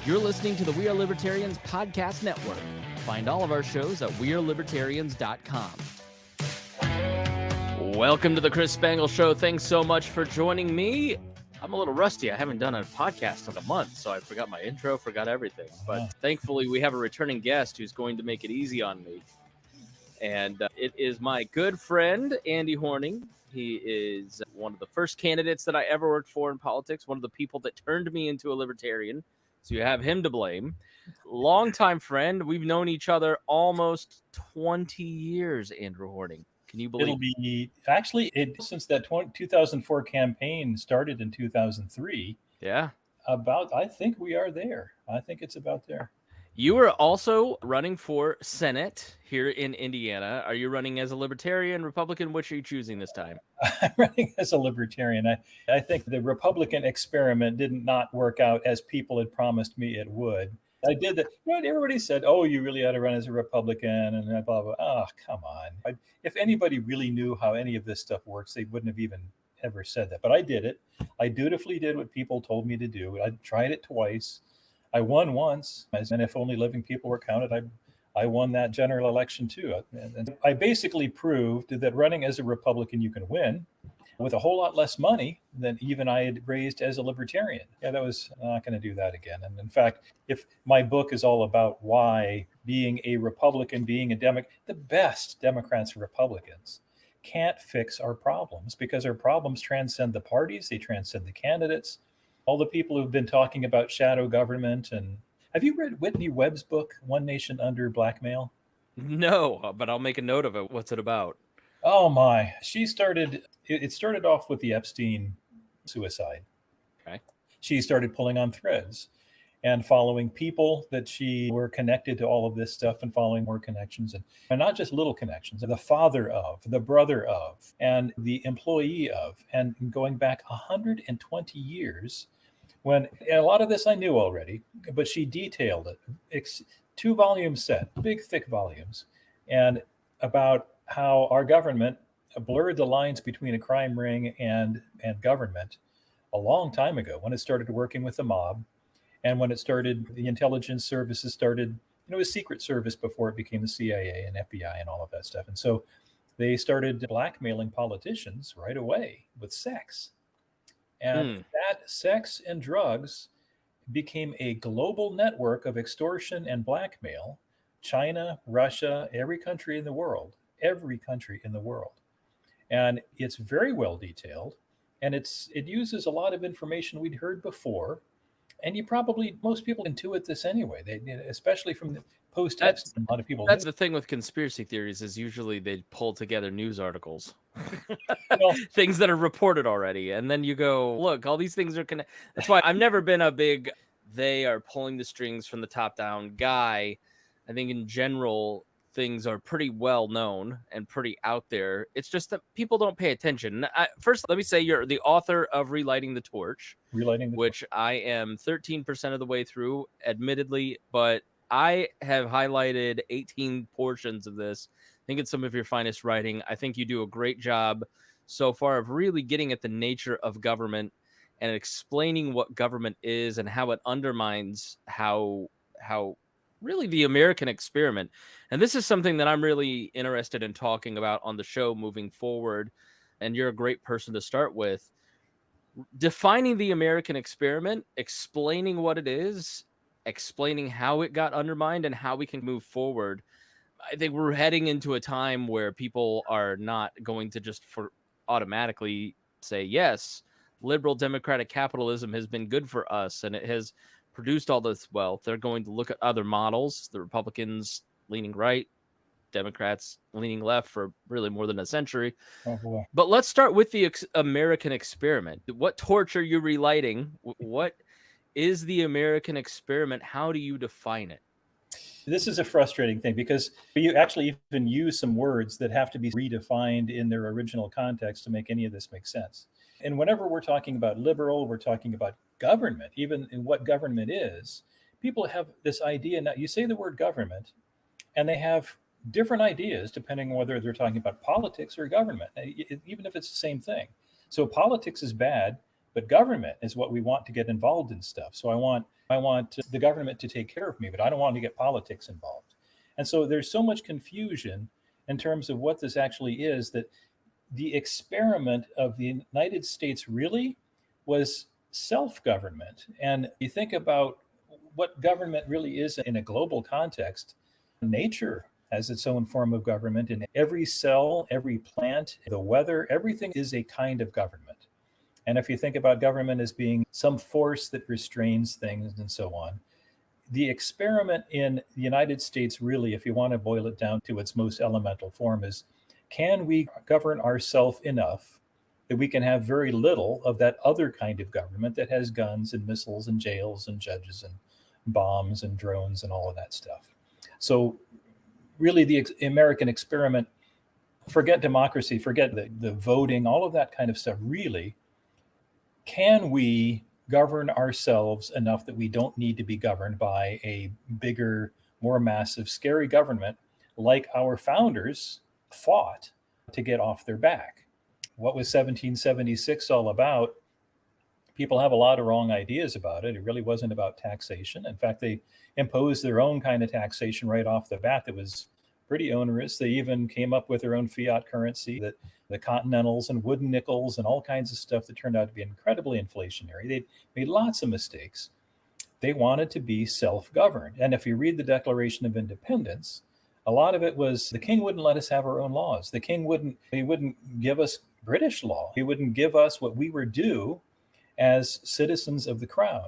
You're listening to the We Are Libertarians podcast network. Find all of our shows at wearelibertarians.com. Welcome to the Chris Spangle Show. Thanks so much for joining me. I'm a little rusty. I haven't done a podcast in a month, so I forgot my intro, forgot everything. But thankfully, we have a returning guest who's going to make it easy on me. And it is my good friend, Andy Horning. He is one of the first candidates that I ever worked for in politics, one of the people that turned me into a libertarian. So you have him to blame. Longtime friend. We've known each other almost 20 years, Andrew Horning. Can you believe it'll be actually since that 2004 campaign started in 2003? Yeah. I think we are there. I think it's about there. You are also running for Senate here in Indiana. Are you running as a Libertarian, Republican? Which are you choosing this time? I'm running as a Libertarian. I think the Republican experiment did not work out as people had promised me it would. I did that. Everybody said, "Oh, you really ought to run as a Republican," and blah blah. Oh, come on! If anybody really knew how any of this stuff works, they wouldn't have even ever said that. But I did it. I dutifully did what people told me to do. I tried it twice. I won once, and if only living people were counted, I won that general election too. And I basically proved that running as a Republican, you can win with a whole lot less money than even I had raised as a Libertarian. Yeah, I'm not going to do that again. And in fact, if my book is all about why being a Republican, being a Democrat, the best Democrats and Republicans can't fix our problems because our problems transcend the parties, they transcend the candidates. All the people who've been talking about shadow government. And have you read Whitney Webb's book, One Nation Under Blackmail? No, but I'll make a note of it. What's it about? Oh my, it started off with the Epstein suicide. Okay. She started pulling on threads and following people that she were connected to all of this stuff and following more connections and not just little connections, the father of, the brother of, and the employee of, and going back 120 years when a lot of this I knew already, but she detailed it. 2-volume set, big, thick volumes, and about how our government blurred the lines between a crime ring and government a long time ago when it started working with the mob. And when the intelligence services started, it was Secret Service before it became the CIA and FBI and all of that stuff. And so they started blackmailing politicians right away with sex. And that sex and drugs became a global network of extortion and blackmail. China, Russia, every country in the world. And it's very well detailed. And it uses a lot of information we'd heard before. And most people intuit this anyway. Especially from the post-text. A lot of people. That's the thing with conspiracy theories is usually they pull together news articles, things that are reported already, and then you go, look, all these things are connected. That's why I've never been a big they are pulling the strings from the top down guy. I think in general things are pretty well known and pretty out there. It's just that people don't pay attention. First, let me say you're the author of Relighting the Torch, which I am 13% of the way through, admittedly, but I have highlighted 18 portions of this. I think it's some of your finest writing. I think you do a great job so far of really getting at the nature of government and explaining what government is and how it undermines how really the American experiment. And this is something that I'm really interested in talking about on the show moving forward. And you're a great person to start with. Defining the American experiment, explaining what it is, explaining how it got undermined and how we can move forward. I think we're heading into a time where people are not going to just automatically say, yes, liberal democratic capitalism has been good for us and it has produced all this wealth. They're going to look at other models, the Republicans leaning right, Democrats leaning left for really more than a century. But let's start with the American experiment. What torch are you relighting? What is the American experiment? How do you define it? This is a frustrating thing because you actually even use some words that have to be redefined in their original context to make any of this make sense. And whenever we're talking about liberal, we're talking about government, even in what government is, people have this idea. Now, you say the word government, and they have different ideas depending on whether they're talking about politics or government, even if it's the same thing. So politics is bad, But government is what we want to get involved in stuff. So I want the government to take care of me, but I don't want to get politics involved. And so there's so much confusion in terms of what this actually is, that the experiment of the United States really was self-government. And you think about what government really is in a global context. Nature has its own form of government, and every cell, every plant, the weather, everything is a kind of government. And if you think about government as being some force that restrains things and so on, the experiment in the United States, really, if you want to boil it down to its most elemental form, is can we govern ourselves enough that we can have very little of that other kind of government that has guns and missiles and jails and judges and bombs and drones and all of that stuff? So really the American experiment, forget democracy, forget the voting, all of that kind of stuff, really, can we govern ourselves enough that we don't need to be governed by a bigger, more massive, scary government like our founders fought to get off their back? What was 1776 all about? People have a lot of wrong ideas about it. It really wasn't about taxation. In fact, they imposed their own kind of taxation right off the bat that was pretty onerous. They even came up with their own fiat currency, that the Continentals and wooden nickels and all kinds of stuff that turned out to be incredibly inflationary. They made lots of mistakes. They wanted to be self-governed. And if you read the Declaration of Independence, a lot of it was the king wouldn't let us have our own laws. The king wouldn't give us British law. He wouldn't give us what we were due as citizens of the crown.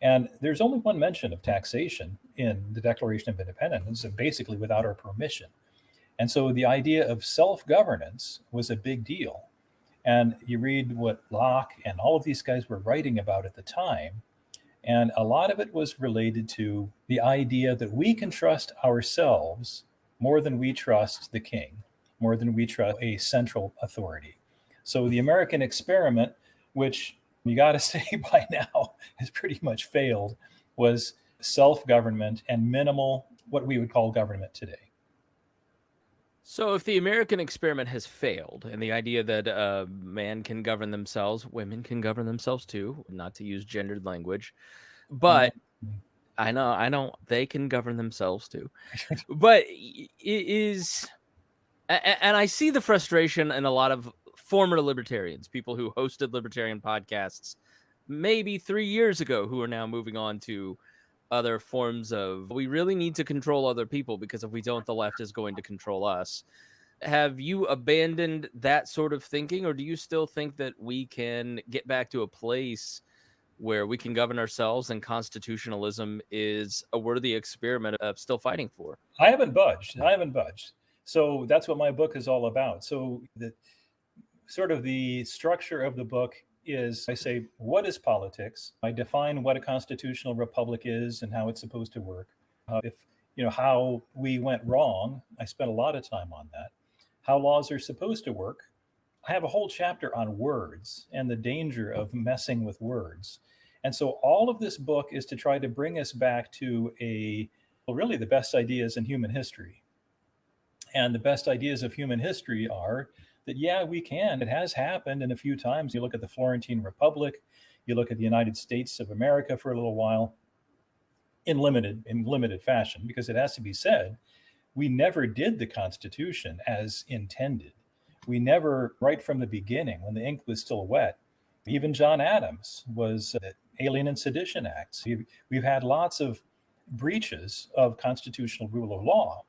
And there's only one mention of taxation in the Declaration of Independence, basically without our permission. And so the idea of self-governance was a big deal. And you read what Locke and all of these guys were writing about at the time, and a lot of it was related to the idea that we can trust ourselves more than we trust the king, more than we trust a central authority. So the American experiment, which you got to say by now has pretty much failed, was self-government and minimal, what we would call government today. So if the American experiment has failed, and the idea that man can govern themselves, women can govern themselves too, not to use gendered language, but I know they can govern themselves too. But it is, and I see the frustration in a lot of former libertarians, people who hosted libertarian podcasts maybe 3 years ago, who are now moving on to other forms of, we really need to control other people, because if we don't, the left is going to control us. Have you abandoned that sort of thinking, or do you still think that we can get back to a place where we can govern ourselves and constitutionalism is a worthy experiment of still fighting for? I haven't budged. So that's what my book is all about. So the sort of the structure of the book is, I say, what is politics? I define what a constitutional republic is and how it's supposed to work. How we went wrong, I spent a lot of time on that. How laws are supposed to work. I have a whole chapter on words and the danger of messing with words. And so all of this book is to try to bring us back to really the best ideas in human history. And the best ideas of human history are that, yeah, we can. It has happened in a few times. You look at the Florentine Republic, you look at the United States of America for a little while, in limited fashion, because it has to be said, we never did the Constitution as intended. We never, right from the beginning, when the ink was still wet, even John Adams was Alien and Sedition Acts. We've had lots of breaches of constitutional rule of law.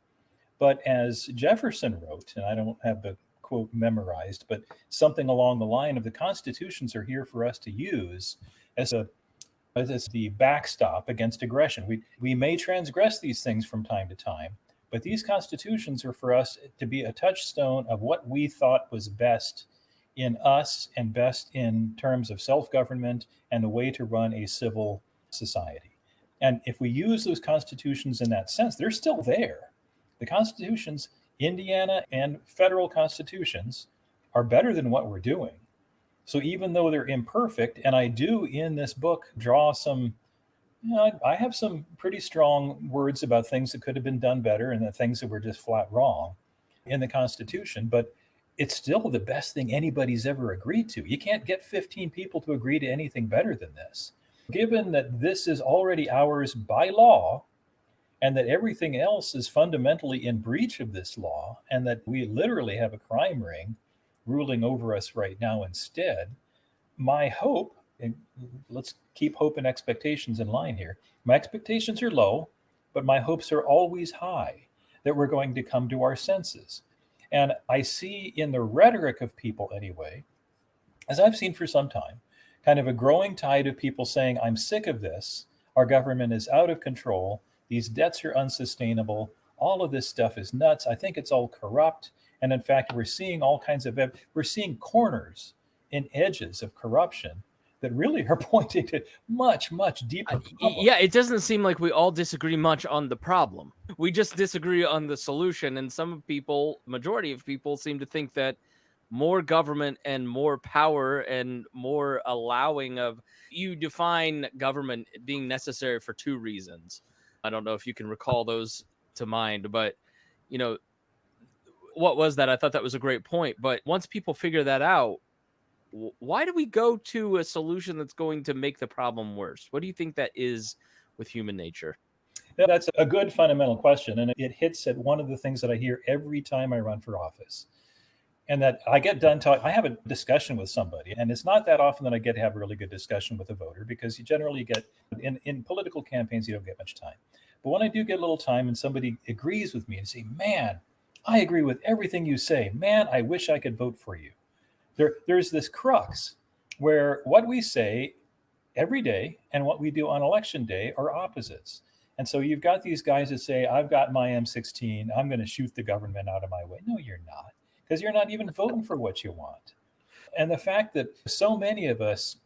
But as Jefferson wrote, and I don't have the quote memorized, but something along the line of, the constitutions are here for us to use as the backstop against aggression. We may transgress these things from time to time, but these constitutions are for us to be a touchstone of what we thought was best in us and best in terms of self-government and the way to run a civil society. And if we use those constitutions in that sense, they're still there. The constitutions, Indiana and federal constitutions, are better than what we're doing. So even though they're imperfect, and I do in this book draw some, I have some pretty strong words about things that could have been done better and the things that were just flat wrong in the Constitution, but it's still the best thing anybody's ever agreed to. You can't get 15 people to agree to anything better than this. Given that this is already ours by law, and that everything else is fundamentally in breach of this law, and that we literally have a crime ring ruling over us right now instead, my hope, and let's keep hope and expectations in line here. My expectations are low, but my hopes are always high that we're going to come to our senses. And I see in the rhetoric of people anyway, as I've seen for some time, kind of a growing tide of people saying, I'm sick of this. Our government is out of control. These debts are unsustainable. All of this stuff is nuts. I think it's all corrupt. And in fact, we're seeing all kinds of, we're seeing corners and edges of corruption that really are pointing to much, much deeper problems. Yeah, it doesn't seem like we all disagree much on the problem. We just disagree on the solution. And some people, majority of people, seem to think that more government and more power and more allowing of, you define government being necessary for two reasons. I don't know if you can recall those to mind, but you know, what was that? I thought that was a great point. But once people figure that out, why do we go to a solution that's going to make the problem worse? What do you think that is with human nature? Yeah, that's a good fundamental question. And it hits at one of the things that I hear every time I run for office. And that I get done talking, I have a discussion with somebody, and it's not that often that I get to have a really good discussion with a voter, because you generally get, in political campaigns, you don't get much time. But when I do get a little time and somebody agrees with me and say, man, I agree with everything you say, man, I wish I could vote for you. There's this crux where what we say every day and what we do on election day are opposites. And so you've got these guys that say, I've got my M16, I'm going to shoot the government out of my way. No, you're not, because you're not even voting for what you want. And the fact that so many of us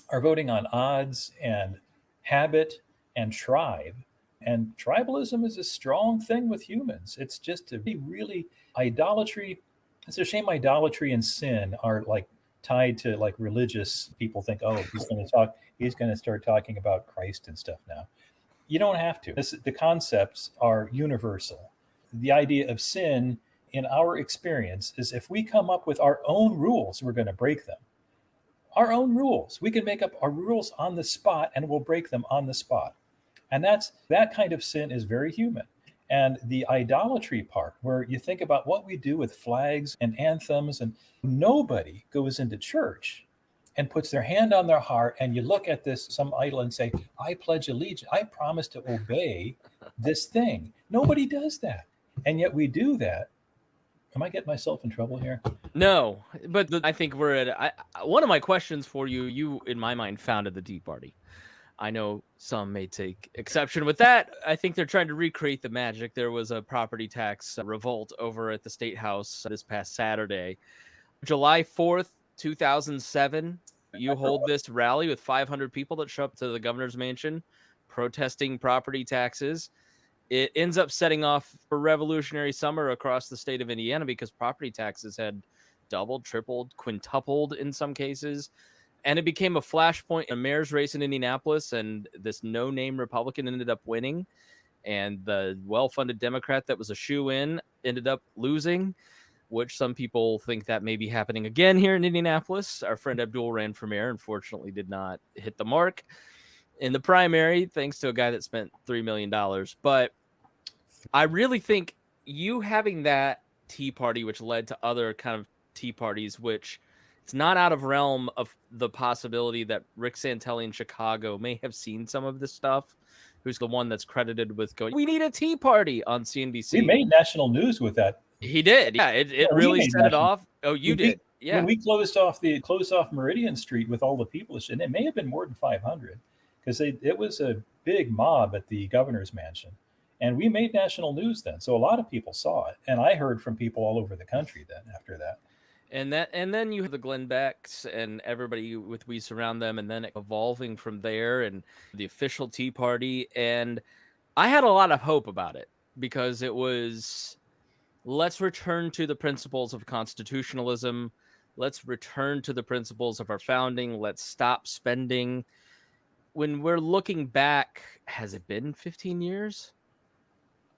are voting on odds and habit and tribe, and tribalism is a strong thing with humans. It's just to be really idolatry. It's a shame idolatry and sin are like tied to like religious people think, oh, he's going to start talking about Christ and stuff now. You don't have to. The concepts are universal. The idea of sin in our experience is if we come up with our own rules, we're going to break them. Our own rules. We can make up our rules on the spot and we'll break them on the spot. And that kind of sin is very human. And the idolatry part, where you think about what we do with flags and anthems, and nobody goes into church and puts their hand on their heart, and you look at some idol and say, I pledge allegiance, I promise to obey this thing. Nobody does that. And yet we do that. Am I getting myself in trouble here? No, but I think we're at one of my questions for you, in my mind, founded the Tea Party. I know some may take exception with that. I think they're trying to recreate the magic. There was a property tax revolt over at the State House this past Saturday. July 4th, 2007, you hold this rally with 500 people that show up to the governor's mansion protesting property taxes. It ends up setting off a revolutionary summer across the state of Indiana because property taxes had doubled, tripled, quintupled in some cases. And it became a flashpoint in a mayor's race in Indianapolis, and this no-name Republican ended up winning. And the well-funded Democrat that was a shoe-in ended up losing, which some people think that may be happening again here in Indianapolis. Our friend Abdul ran for mayor, unfortunately did not hit the mark in the primary, thanks to a guy that spent $3 million. But I really think you having that Tea Party, which led to other kind of Tea Parties, which it's not out of realm of the possibility that Rick Santelli in Chicago may have seen some of this stuff, who's the one that's credited with going, we need a Tea Party on CNBC. We made national news with that. He did. Yeah, it really set it off. Oh, you did. Yeah. When we closed off Meridian Street with all the people, and it may have been more than 500, because it was a big mob at the governor's mansion. And we made national news then. So a lot of people saw it. And I heard from people all over the country then after that. And then you have the Glenn Becks and everybody with We Surround Them, and then evolving from there, and the official Tea Party. And I had a lot of hope about it because it was, let's return to the principles of constitutionalism. Let's return to the principles of our founding. Let's stop spending. When we're looking back, has it been 15 years?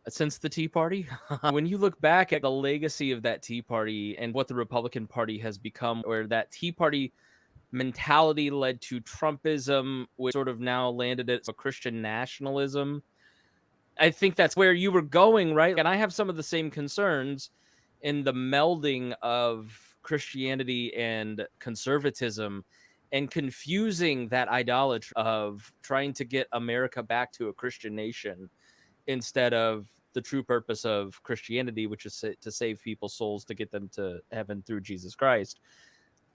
since the Tea Party. When you look back at the legacy of that Tea Party and what the Republican Party has become, where that Tea Party mentality led to Trumpism, which sort of now landed at a Christian nationalism. I think that's where you were going, right? And I have some of the same concerns in the melding of Christianity and conservatism and confusing that idolatry of trying to get America back to a Christian nation instead of the true purpose of Christianity, which is to save people's souls, to get them to heaven through Jesus Christ.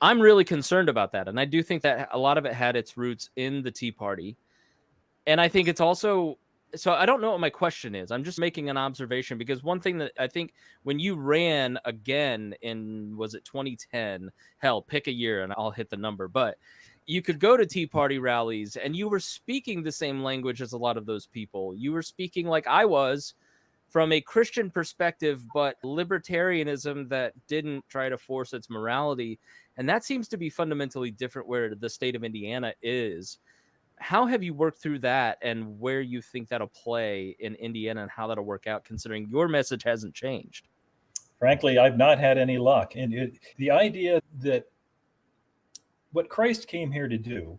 I'm really concerned about that. And I do think that a lot of it had its roots in the Tea Party. And I think it's also, so I don't know what my question is. I'm just making an observation, because one thing that I think when you ran again in, was it 2010? Hell, pick a year and I'll hit the number. But you could go to Tea Party rallies and you were speaking the same language as a lot of those people. You were speaking like I was, from a Christian perspective, but libertarianism that didn't try to force its morality. And that seems to be fundamentally different where the state of Indiana is. How have you worked through that, and where you think that'll play in Indiana and how that'll work out, considering your message hasn't changed? Frankly, I've not had any luck. And the idea that what Christ came here to do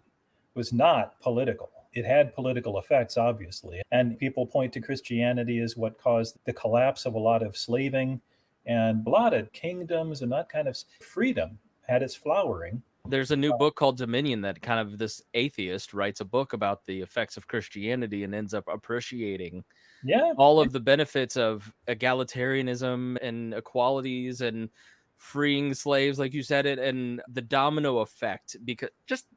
was not political. It had political effects, obviously. And people point to Christianity as what caused the collapse of a lot of slaving and a lot of kingdoms, and that kind of freedom had its flowering. There's a new book called Dominion that kind of, this atheist writes a book about the effects of Christianity and ends up appreciating all of the benefits of egalitarianism and equalities and freeing slaves, like you said it, and the domino effect. Because just,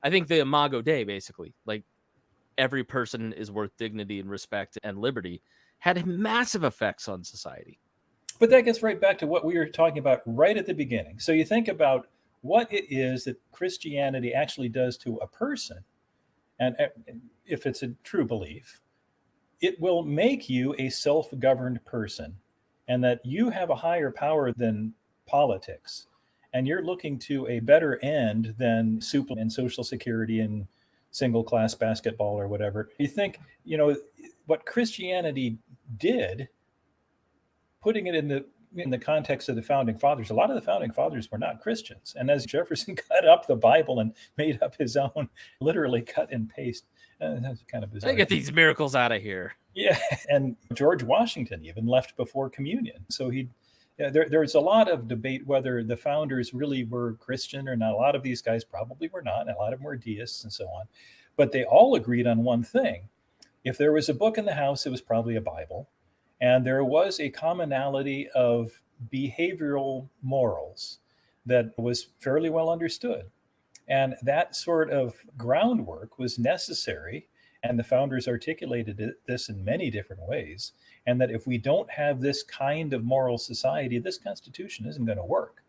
I think the Imago Dei, basically, like every person is worth dignity and respect and liberty, had massive effects on society. But that gets right back to what we were talking about right at the beginning. So you think about what it is that Christianity actually does to a person. And if it's a true belief, it will make you a self-governed person, and that you have a higher power than politics. And you're looking to a better end than soup and Social Security and single class basketball or whatever. You think, what Christianity did, putting it in the context of the founding fathers, a lot of the founding fathers were not Christians. And as Jefferson cut up the Bible and made up his own, literally cut and paste, that's kind of bizarre. Get these miracles out of here. Yeah. And George Washington even left before communion. So there's a lot of debate whether the founders really were Christian or not. A lot of these guys probably were not, and a lot of them were deists and so on. But they all agreed on one thing. If there was a book in the house, it was probably a Bible. And there was a commonality of behavioral morals that was fairly well understood. And that sort of groundwork was necessary. And the founders articulated this in many different ways. And that if we don't have this kind of moral society, this Constitution isn't going to work.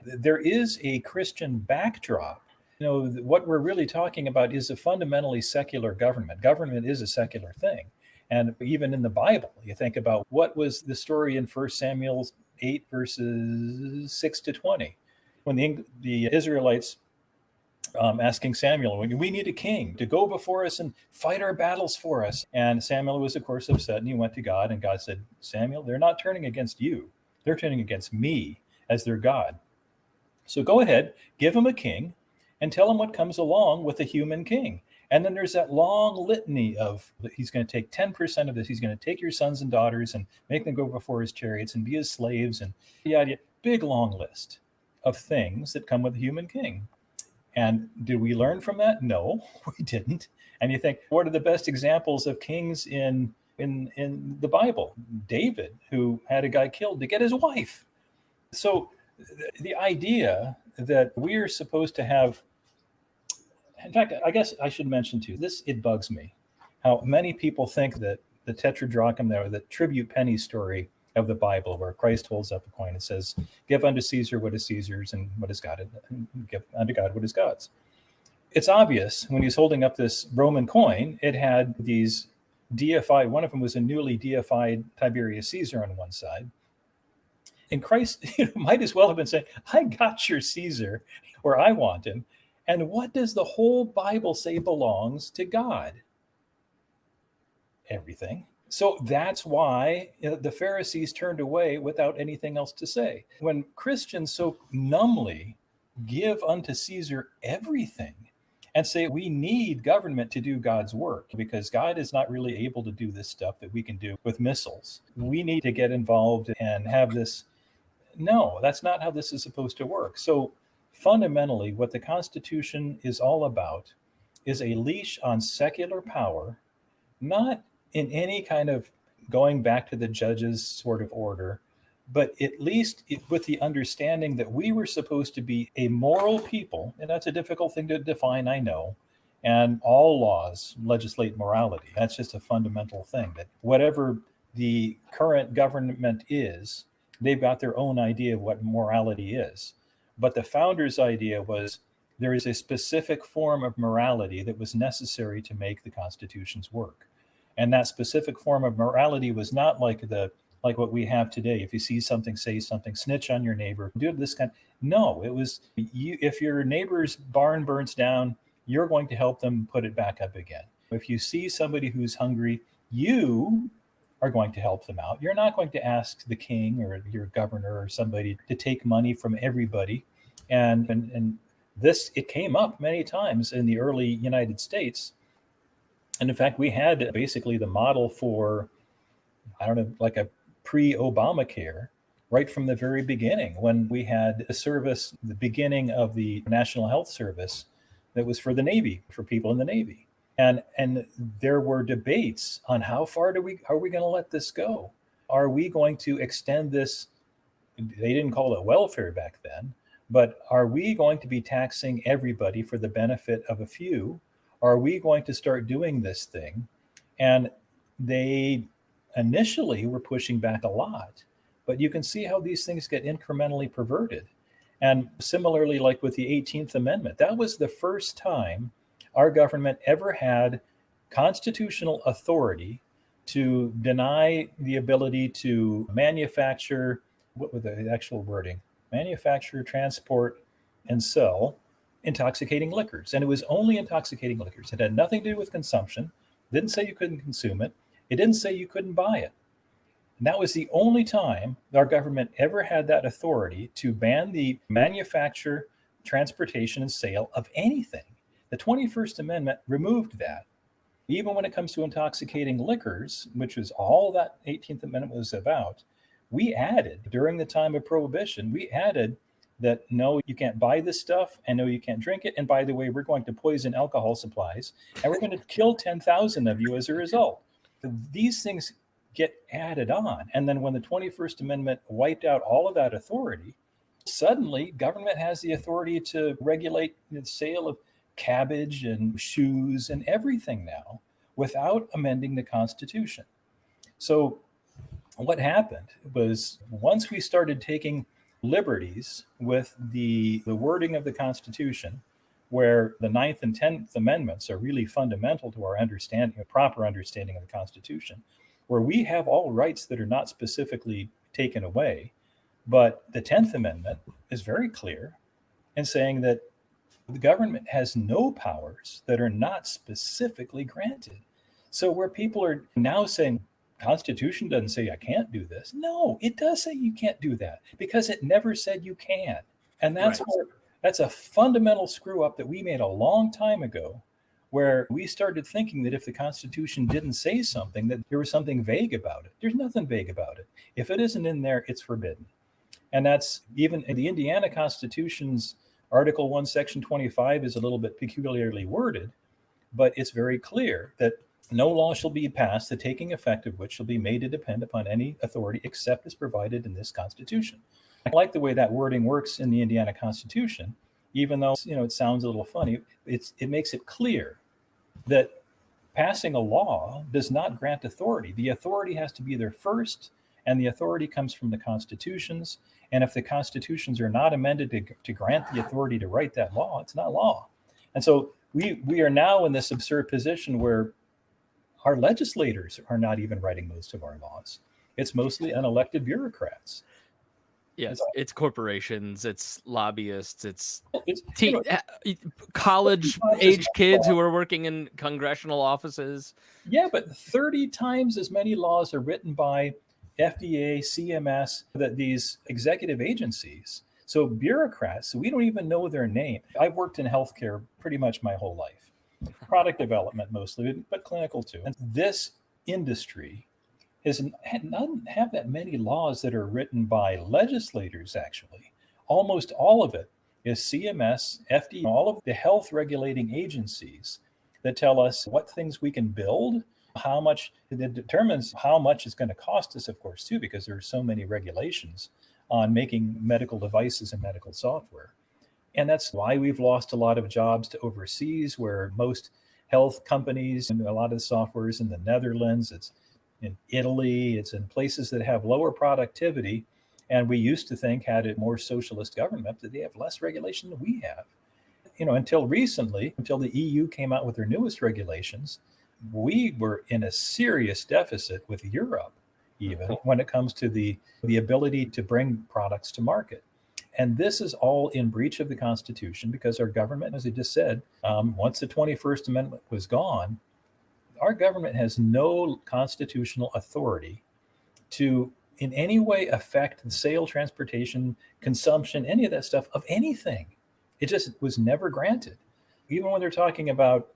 There is a Christian backdrop. What we're really talking about is a fundamentally secular government. Government is a secular thing. And even in the Bible, you think about what was the story in 1 Samuel 8, verses 6 to 20, when the Israelites asking Samuel, we need a king to go before us and fight our battles for us. And Samuel was, of course, upset, and he went to God, and God said, Samuel, they're not turning against you. They're turning against me as their God. So go ahead, give them a king, and tell them what comes along with a human king. And then there's that long litany of, he's going to take 10% of this. He's going to take your sons and daughters and make them go before his chariots and be his slaves. And big, long list of things that come with a human king. And did we learn from that? No, we didn't. And you think, what are the best examples of kings in the Bible? David, who had a guy killed to get his wife. So the idea that we're supposed to have, in fact, I guess I should mention too, it bugs me how many people think that the tetradrachm, or the tribute penny story of the Bible, where Christ holds up a coin and says, give unto Caesar what is Caesar's and what is God, and give unto God what is God's. It's obvious when he's holding up this Roman coin, it had these deified, one of them was a newly deified Tiberius Caesar on one side. And Christ might as well have been saying, I got your Caesar, or I want him. And what does the whole Bible say belongs to God? Everything. So that's why the Pharisees turned away without anything else to say. When Christians so numbly give unto Caesar everything and say we need government to do God's work because God is not really able to do this stuff that we can do with missiles. We need to get involved and have this. No, that's not how this is supposed to work. So fundamentally, what the Constitution is all about is a leash on secular power, not in any kind of going back to the judges sort of order, but at least with the understanding that we were supposed to be a moral people, and that's a difficult thing to define, I know, and all laws legislate morality. That's just a fundamental thing, that whatever the current government is, they've got their own idea of what morality is. But the founders' idea was there is a specific form of morality that was necessary to make the constitutions work. And that specific form of morality was not like what we have today. If you see something, say something, snitch on your neighbor, do this kind. No, it was if your neighbor's barn burns down, you're going to help them put it back up again. If you see somebody who's hungry, you are going to help them out. You're not going to ask the king or your governor or somebody to take money from everybody. And this, it came up many times in the early United States. And in fact, we had basically the model for, I don't know, like a pre-Obamacare right from the very beginning, when we had a service, the beginning of the National Health Service that was for the Navy, for people in the Navy. And there were debates on how far are we going to let this go? Are we going to extend this? They didn't call it welfare back then, but are we going to be taxing everybody for the benefit of a few? Are we going to start doing this thing? And they initially were pushing back a lot, but you can see how these things get incrementally perverted. And similarly, like with the 18th Amendment, that was the first time our government ever had constitutional authority to deny the ability to manufacture, what was the actual wording? Manufacture, transport, and sell intoxicating liquors. And it was only intoxicating liquors. It had nothing to do with consumption. It didn't say you couldn't consume it. It didn't say you couldn't buy it. And that was the only time our government ever had that authority to ban the manufacture, transportation, and sale of anything. The 21st Amendment removed that. Even when it comes to intoxicating liquors, which was all that 18th Amendment was about, we added, during the time of Prohibition, we added that no, you can't buy this stuff, and no, you can't drink it. And by the way, we're going to poison alcohol supplies, and we're going to kill 10,000 of you as a result. These things get added on. And then when the 21st Amendment wiped out all of that authority, suddenly government has the authority to regulate the sale of cabbage and shoes and everything now without amending the Constitution. So what happened was, once we started taking liberties with the wording of the Constitution, where the 9th and 10th Amendments are really fundamental to our understanding, a proper understanding of the Constitution, where we have all rights that are not specifically taken away. But the 10th Amendment is very clear in saying that the government has no powers that are not specifically granted. So where people are now saying, Constitution doesn't say I can't do this. No, it does say you can't do that, because it never said you can. And that's right. That's a fundamental screw up that we made a long time ago, where we started thinking that if the Constitution didn't say something, that there was something vague about it. There's nothing vague about it. If it isn't in there, it's forbidden. And that's even in the Indiana Constitution's Article 1, Section 25 is a little bit peculiarly worded, but it's very clear that no law shall be passed, the taking effect of which shall be made to depend upon any authority except as provided in this Constitution. I like the way that wording works in the Indiana Constitution, even though it sounds a little funny. It makes it clear that passing a law does not grant authority. The authority has to be there first, and the authority comes from the constitutions. And if the constitutions are not amended to grant the authority to write that law, it's not law. And so we are now in this absurd position where our legislators are not even writing most of our laws. It's mostly unelected bureaucrats. Yeah, it's corporations, it's lobbyists, it's it's you know, college 30 times as age much kids law. who are working in congressional offices. Yeah, but 30 times as many laws are written by FDA, CMS, that these executive agencies. So bureaucrats, we don't even know their name. I've worked in healthcare pretty much my whole life, product development mostly, but clinical too. And this industry doesn't have that many laws that are written by legislators, actually. Almost all of it is CMS, FDA, all of the health regulating agencies that tell us what things we can build, how much it determines how much it's going to cost us, of course, too, because there are so many regulations on making medical devices and medical software. And that's why we've lost a lot of jobs to overseas, where most health companies and a lot of the software is in the Netherlands, it's in Italy, it's in places that have lower productivity. And we used to think had a more socialist government that they have less regulation than we have. Until recently, until the EU came out with their newest regulations, we were in a serious deficit with Europe, even when it comes to the ability to bring products to market. And this is all in breach of the Constitution because our government, as I just said, once the 21st Amendment was gone, our government has no constitutional authority to in any way affect the sale, transportation, consumption, any of that stuff of anything. It just was never granted. Even when they're talking about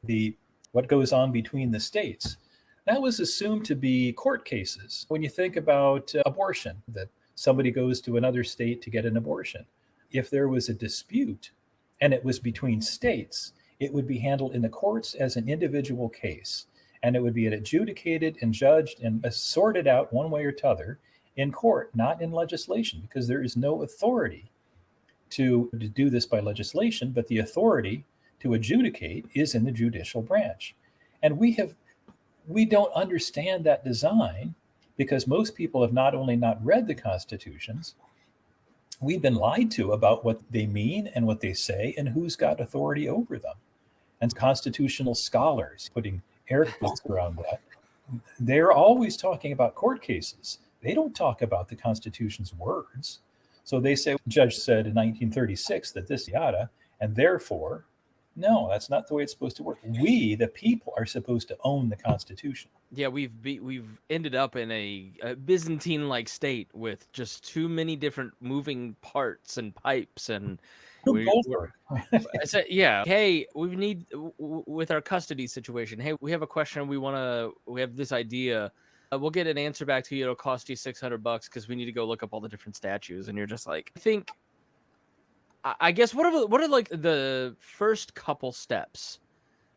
what goes on between the states, that was assumed to be court cases. When you think about abortion, that somebody goes to another state to get an abortion, if there was a dispute and it was between states, it would be handled in the courts as an individual case. And it would be adjudicated and judged and sorted out one way or t'other in court, not in legislation, because there is no authority to do this by legislation, but the authority to adjudicate is in the judicial branch. And we don't understand that design because most people have not only not read the constitutions, we've been lied to about what they mean and what they say and who's got authority over them. And constitutional scholars, putting air quotes around that, they're always talking about court cases. They don't talk about the Constitution's words. So they say, the judge said in 1936 that this yada, and therefore, no, that's not the way it's supposed to work. We, the people, are supposed to own the Constitution. Yeah, we've ended up in a Byzantine-like state with just too many different moving parts and pipes, and yeah. Hey, we need with our custody situation. Hey, we have a question. We have this idea. We'll get an answer back to you. It'll cost you $600 because we need to go look up all the different statues. And you're just like, I guess what are like the first couple steps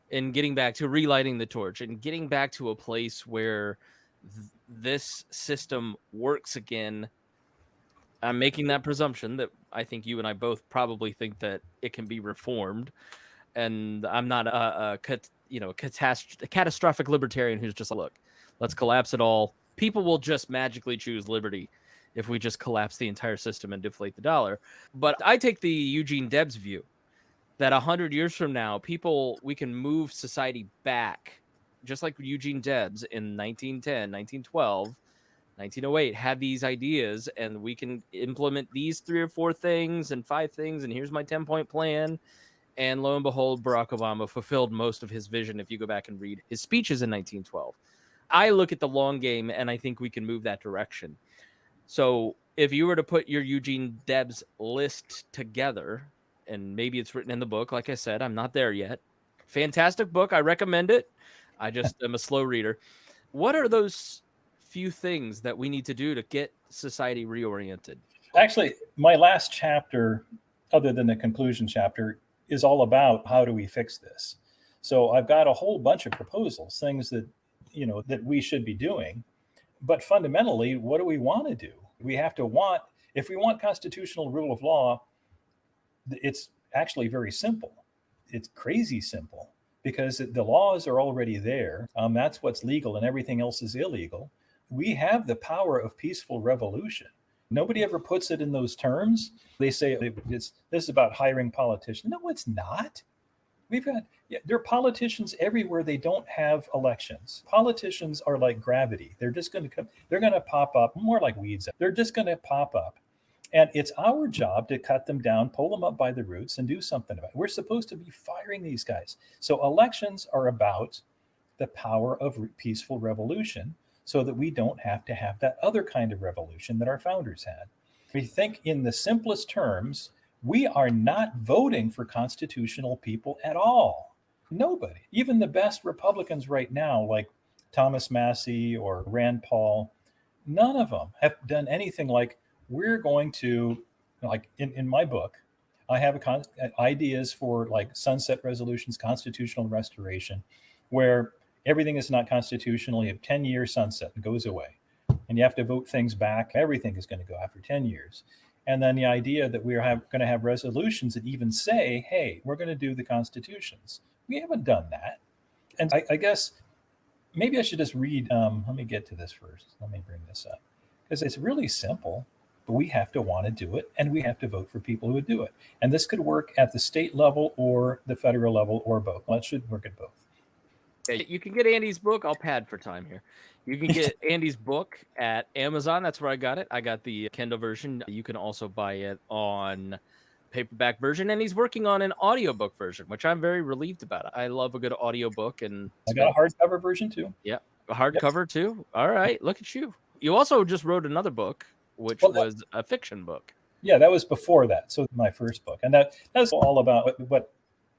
in getting back to relighting the torch and getting back to a place where this system works again? I'm making that presumption that I think you and I both probably think that it can be reformed, and I'm not a catastrophic libertarian who's just like, look, let's collapse it all. People will just magically choose liberty if we just collapse the entire system and deflate the dollar. But I take the Eugene Debs view that 100 years from now, we can move society back, just like Eugene Debs in 1910, 1912, 1908 had these ideas, and we can implement these 3 or 4 things and 5 things, and here's my 10-point plan. And lo and behold, Barack Obama fulfilled most of his vision if you go back and read his speeches in 1912. I look at the long game, and I think we can move that direction. So if you were to put your Eugene Debs list together, and maybe it's written in the book, like I said, I'm not there yet. Fantastic book. I recommend it. I just am a slow reader. What are those few things that we need to do to get society reoriented? Actually, my last chapter, other than the conclusion chapter, is all about how do we fix this. So I've got a whole bunch of proposals, things that that we should be doing. But fundamentally, what do we want to do? If we want constitutional rule of law, it's actually very simple. It's crazy simple because the laws are already there. That's what's legal and everything else is illegal. We have the power of peaceful revolution. Nobody ever puts it in those terms. They say this is about hiring politicians. No, it's not. There are politicians everywhere. They don't have elections. Politicians are like gravity. They're just going to come. They're going to pop up more like weeds. They're just going to pop up. And it's our job to cut them down, pull them up by the roots, and do something about it. We're supposed to be firing these guys. So elections are about the power of peaceful revolution so that we don't have to have that other kind of revolution that our founders had. We think in the simplest terms, we are not voting for constitutional people at all. Nobody, even the best Republicans right now, like Thomas Massey or Rand Paul, none of them have done anything like, we're going to, like in my book, I have ideas for like sunset resolutions, constitutional restoration, where everything is not constitutional. You have 10-year sunset, it goes away. And you have to vote things back. Everything is going to go after 10 years. And then the idea that we're going to have resolutions that even say, hey, we're going to do the constitutions. We haven't done that. And I guess maybe I should just read. Let me get to this first. Let me bring this up. Because it's really simple, but we have to want to do it. And we have to vote for people who would do it. And this could work at the state level or the federal level or both. Well, it should work at both. You can get Andy's book. I'll pad for time here. You can get Andy's book at Amazon. That's where I got it. I got the Kindle version. You can also buy it on paperback version. And he's working on an audiobook version, which I'm very relieved about. I love a good audiobook. And I got a hardcover version too. Yeah, a hardcover too. All right. Look at you. You also just wrote another book, which was a fiction book. Yeah, that was before that. So my first book. And that's all about what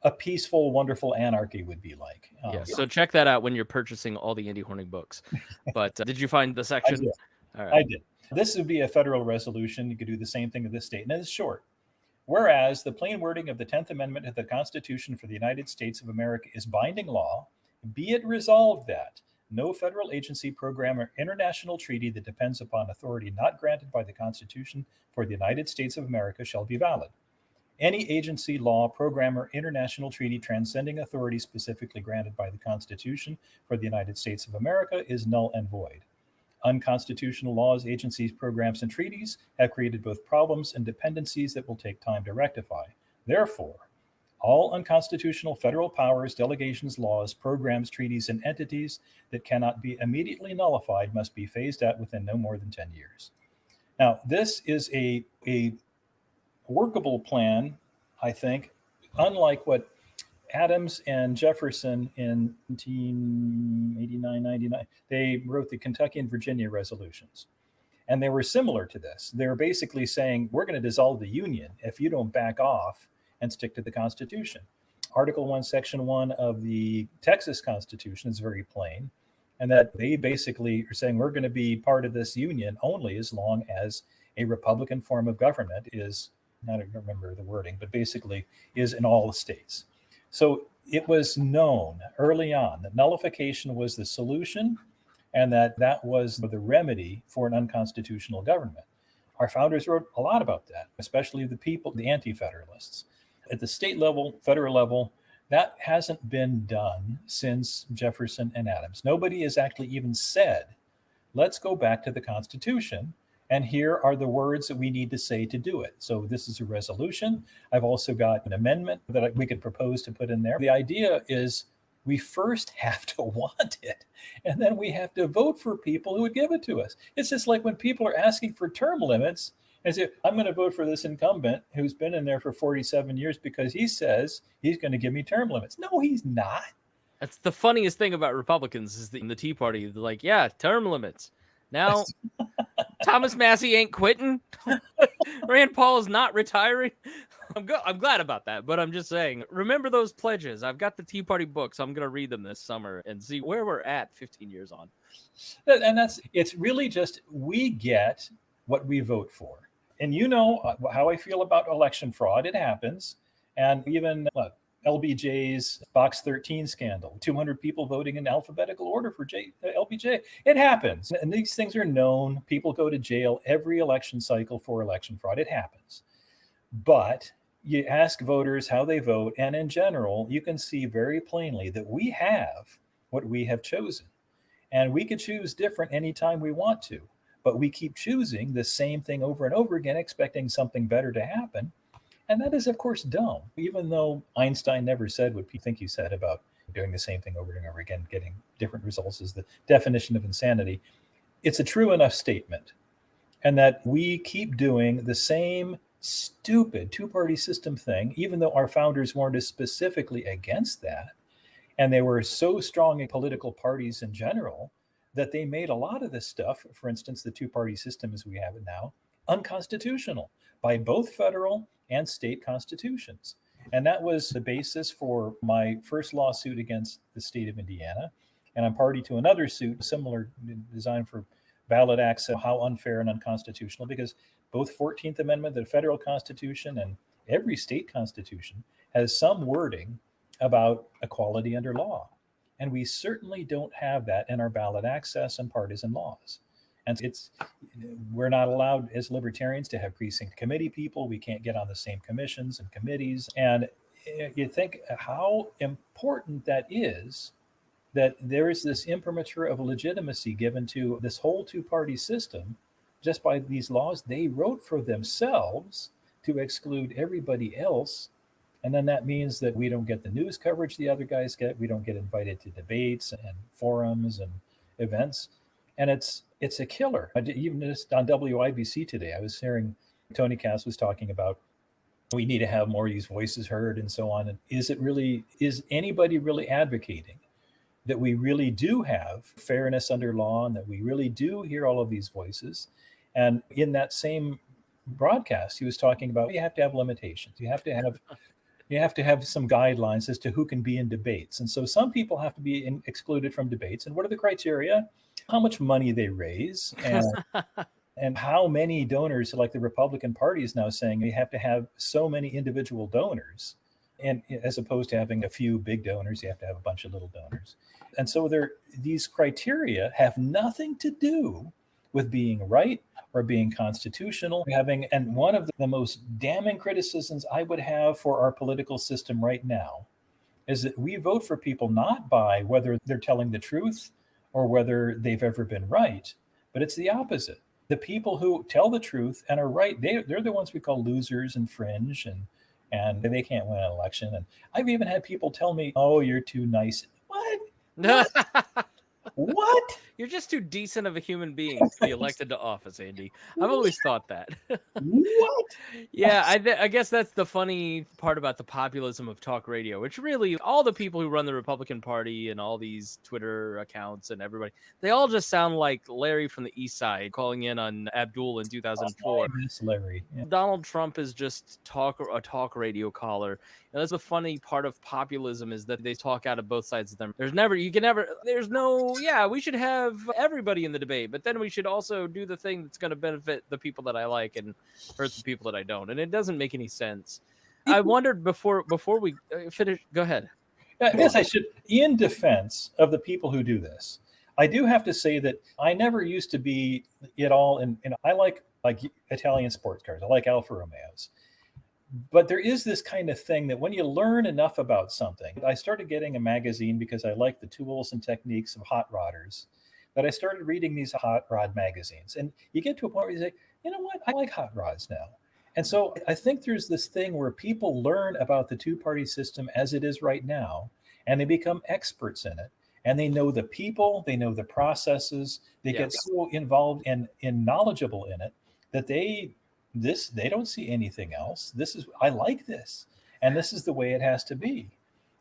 a peaceful, wonderful anarchy would be like. So check that out when you're purchasing all the Andy Horning books. But did you find the section? I did. All right. I did. This would be a federal resolution. You could do the same thing in this state. And it's short. Whereas the plain wording of the 10th Amendment to the Constitution for the United States of America is binding law, be it resolved that no federal agency, program, or international treaty that depends upon authority not granted by the Constitution for the United States of America shall be valid. Any agency, law, program, or international treaty transcending authority specifically granted by the Constitution for the United States of America is null and void. Unconstitutional laws, agencies, programs, and treaties have created both problems and dependencies that will take time to rectify. Therefore, all unconstitutional federal powers, delegations, laws, programs, treaties, and entities that cannot be immediately nullified must be phased out within no more than 10 years. Now, this is a workable plan, I think, unlike what Adams and Jefferson in 1889, 99, they wrote the Kentucky and Virginia resolutions. And they were similar to this. They were basically saying, we're going to dissolve the Union if you don't back off and stick to the Constitution. Article 1, Section 1 of the Texas Constitution is very plain. And that they basically are saying, we're going to be part of this Union only as long as a Republican form of government is, I don't remember the wording, but basically is in all the states. So it was known early on that nullification was the solution and that was the remedy for an unconstitutional government. Our founders wrote a lot about that, especially the people, the anti-federalists. At the state level, federal level, that hasn't been done since Jefferson and Adams. Nobody has actually even said, let's go back to the Constitution. And here are the words that we need to say to do it. So this is a resolution. I've also got an amendment that we could propose to put in there. The idea is we first have to want it, and then we have to vote for people who would give it to us. It's just like when people are asking for term limits and say, I'm going to vote for this incumbent who's been in there for 47 years because he says he's going to give me term limits. No, he's not. That's the funniest thing about Republicans is that in the Tea Party, they're like, yeah, term limits. Now, Thomas Massey ain't quitting. Rand Paul is not retiring. I'm glad about that, but I'm just saying, remember those pledges. I've got the Tea Party books. I'm going to read them this summer and see where we're at 15 years on. And it's really just, we get what we vote for. And you know how I feel about election fraud. It happens. And even LBJ's Box 13 scandal, 200 people voting in alphabetical order for LBJ. It happens. And these things are known. People go to jail every election cycle for election fraud. It happens. But you ask voters how they vote. And in general, you can see very plainly that we have what we have chosen. And we could choose different anytime we want to. But we keep choosing the same thing over and over again, expecting something better to happen. And that is, of course, dumb, even though Einstein never said what you think he said about doing the same thing over and over again, getting different results is the definition of insanity. It's a true enough statement. and that we keep doing the same stupid two-party system thing, even though our founders warned us specifically against that. And they were so strong in political parties in general that they made a lot of this stuff, for instance, the two-party system as we have it now, unconstitutional by both federal and state constitutions. And that was the basis for my first lawsuit against the state of Indiana. And I'm party to another suit, similar, designed for ballot access, how unfair and unconstitutional, because both 14th Amendment, the federal constitution, and every state constitution has some wording about equality under law. And we certainly don't have that in our ballot access and partisan laws. And we're not allowed as libertarians to have precinct committee people. We can't get on the same commissions and committees. And you think how important that is, that there is this imprimatur of legitimacy given to this whole two-party system just by these laws they wrote for themselves to exclude everybody else. And then that means that we don't get the news coverage the other guys get. We don't get invited to debates and forums and events. And it's a killer. Even just on WIBC today, I was hearing Tony Cass was talking about we need to have more of these voices heard and so on. And is anybody really advocating that we really do have fairness under law and that we really do hear all of these voices? And in that same broadcast, he was talking about you have to have limitations. You have to have some guidelines as to who can be in debates. And so some people have to be excluded from debates. And what are the criteria? How much money they raise and how many donors, like the Republican Party is now saying you have to have so many individual donors. And as opposed to having a few big donors, you have to have a bunch of little donors. And so these criteria have nothing to do with being right or being constitutional. And one of the most damning criticisms I would have for our political system right now is that we vote for people not by whether they're telling the truth or whether they've ever been right, but it's the opposite. The people who tell the truth and are right, they're the ones we call losers and fringe, and they can't win an election. And I've even had people tell me, "Oh, you're too nice." What? What? You're just too decent of a human being to be elected to office, Andy. I've always thought that. What? Yeah, I guess that's the funny part about the populism of talk radio, which really all the people who run the Republican Party and all these Twitter accounts and everybody, they all just sound like Larry from the East Side calling in on Abdul in 2004. Larry. Yeah. Donald Trump is just a talk radio caller. And that's the funny part of populism, is that they talk out of both sides of them. We should have everybody in the debate, but then we should also do the thing that's going to benefit the people that I like and hurt the people that I don't. And it doesn't make any sense. I wondered before we finish, go ahead. I guess I should, in defense of the people who do this, I do have to say that I never used to be at all. And I like Italian sports cars. I like Alfa Romeos. But there is this kind of thing that when you learn enough about something, I started getting a magazine because I like the tools and techniques of hot rodders, that I started reading these hot rod magazines. And you get to a point where you say, you know what, I like hot rods now. And so I think there's this thing where people learn about the two-party system as it is right now, and they become experts in it. And they know the people, they know the processes, they get so involved and knowledgeable in it that they don't see anything else. I like this, and this is the way it has to be.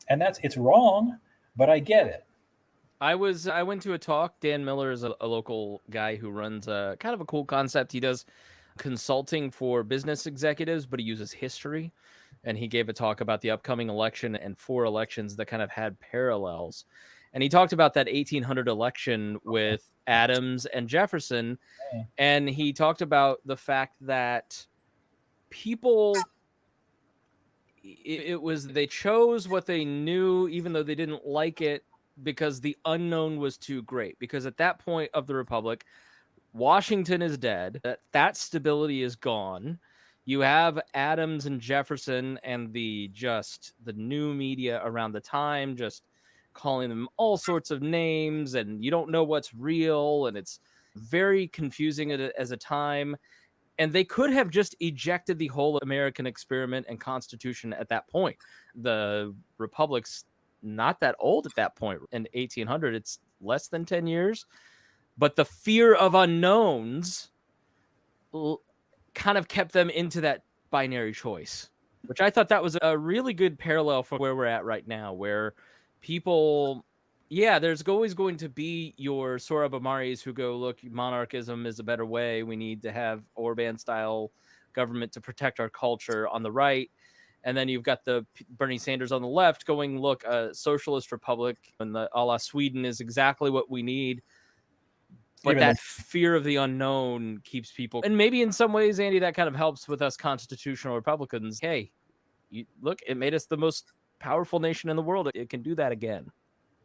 And it's wrong, but I get it. I went to a talk. Dan Miller is a local guy who runs a kind of a cool concept. He does consulting for business executives, but he uses history. And he gave a talk about the upcoming election and 4 elections that kind of had parallels. And he talked about that 1800 election with Adams and Jefferson. And he talked about the fact that people, they chose what they knew, even though they didn't like it, because the unknown was too great. Because at that point of the Republic, Washington is dead. That stability is gone. You have Adams and Jefferson and the new media around the time just calling them all sorts of names, and you don't know what's real, and it's very confusing as a time. And they could have just ejected the whole American experiment and Constitution at that point. The Republic's not that old at that point. In 1800, it's less than 10 years. But the fear of unknowns kind of kept them into that binary choice, which I thought that was a really good parallel for where we're at right now, where people, yeah, there's always going to be your Sohrab Ahmaris who go, look, monarchism is a better way. We need to have Orban style government to protect our culture on the right. And then you've got the Bernie Sanders on the left going, look, a socialist republic and the a la Sweden is exactly what we need. But Even that fear of the unknown keeps people, and maybe in some ways, Andy, that kind of helps with us constitutional Republicans. Hey, look, it made us the most powerful nation in the world. It can do that again.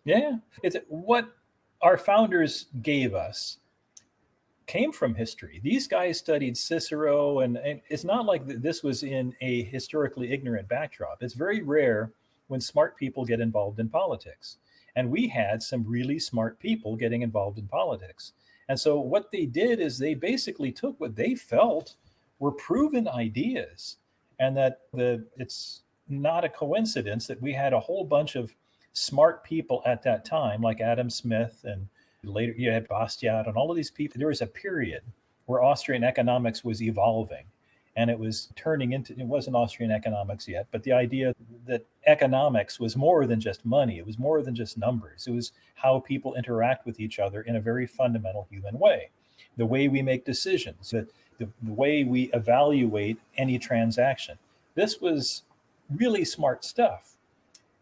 Yeah, it's what our founders gave us came from history. These guys studied Cicero, and it's not like this was in a historically ignorant backdrop. It's very rare when smart people get involved in politics. And we had some really smart people getting involved in politics. And so what they did is they basically took what they felt were proven ideas, and that it's not a coincidence that we had a whole bunch of smart people at that time, like Adam Smith, and later you had Bastiat and all of these people. There was a period where Austrian economics was evolving, and it was turning into, it wasn't Austrian economics yet, but the idea that economics was more than just money. It was more than just numbers. It was how people interact with each other in a very fundamental human way. The way we make decisions, the way we evaluate any transaction. This was really smart stuff.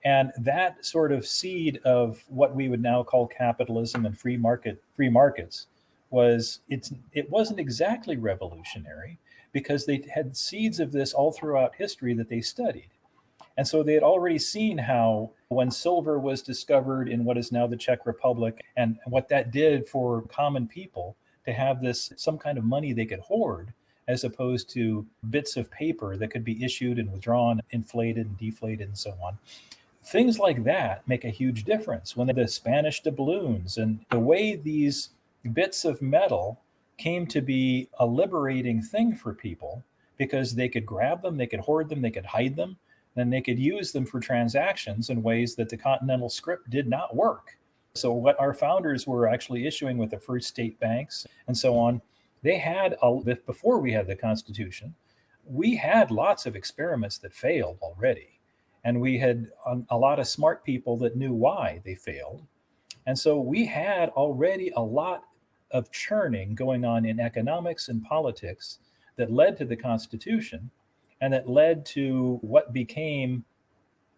And that sort of seed of what we would now call capitalism and free markets it wasn't exactly revolutionary, because they had seeds of this all throughout history that they studied. And so they had already seen how when silver was discovered in what is now the Czech Republic, and what that did for common people to have this, some kind of money they could hoard, as opposed to bits of paper that could be issued and withdrawn, inflated and deflated and so on. Things like that make a huge difference. When the Spanish doubloons, and the way these bits of metal came to be a liberating thing for people, because they could grab them, they could hoard them, they could hide them, and they could use them for transactions in ways that the continental script did not work. So what our founders were actually issuing with the first state banks and so on, they had, before we had the Constitution, we had lots of experiments that failed already. And we had a lot of smart people that knew why they failed. And so we had already a lot of churning going on in economics and politics that led to the Constitution, and that led to what became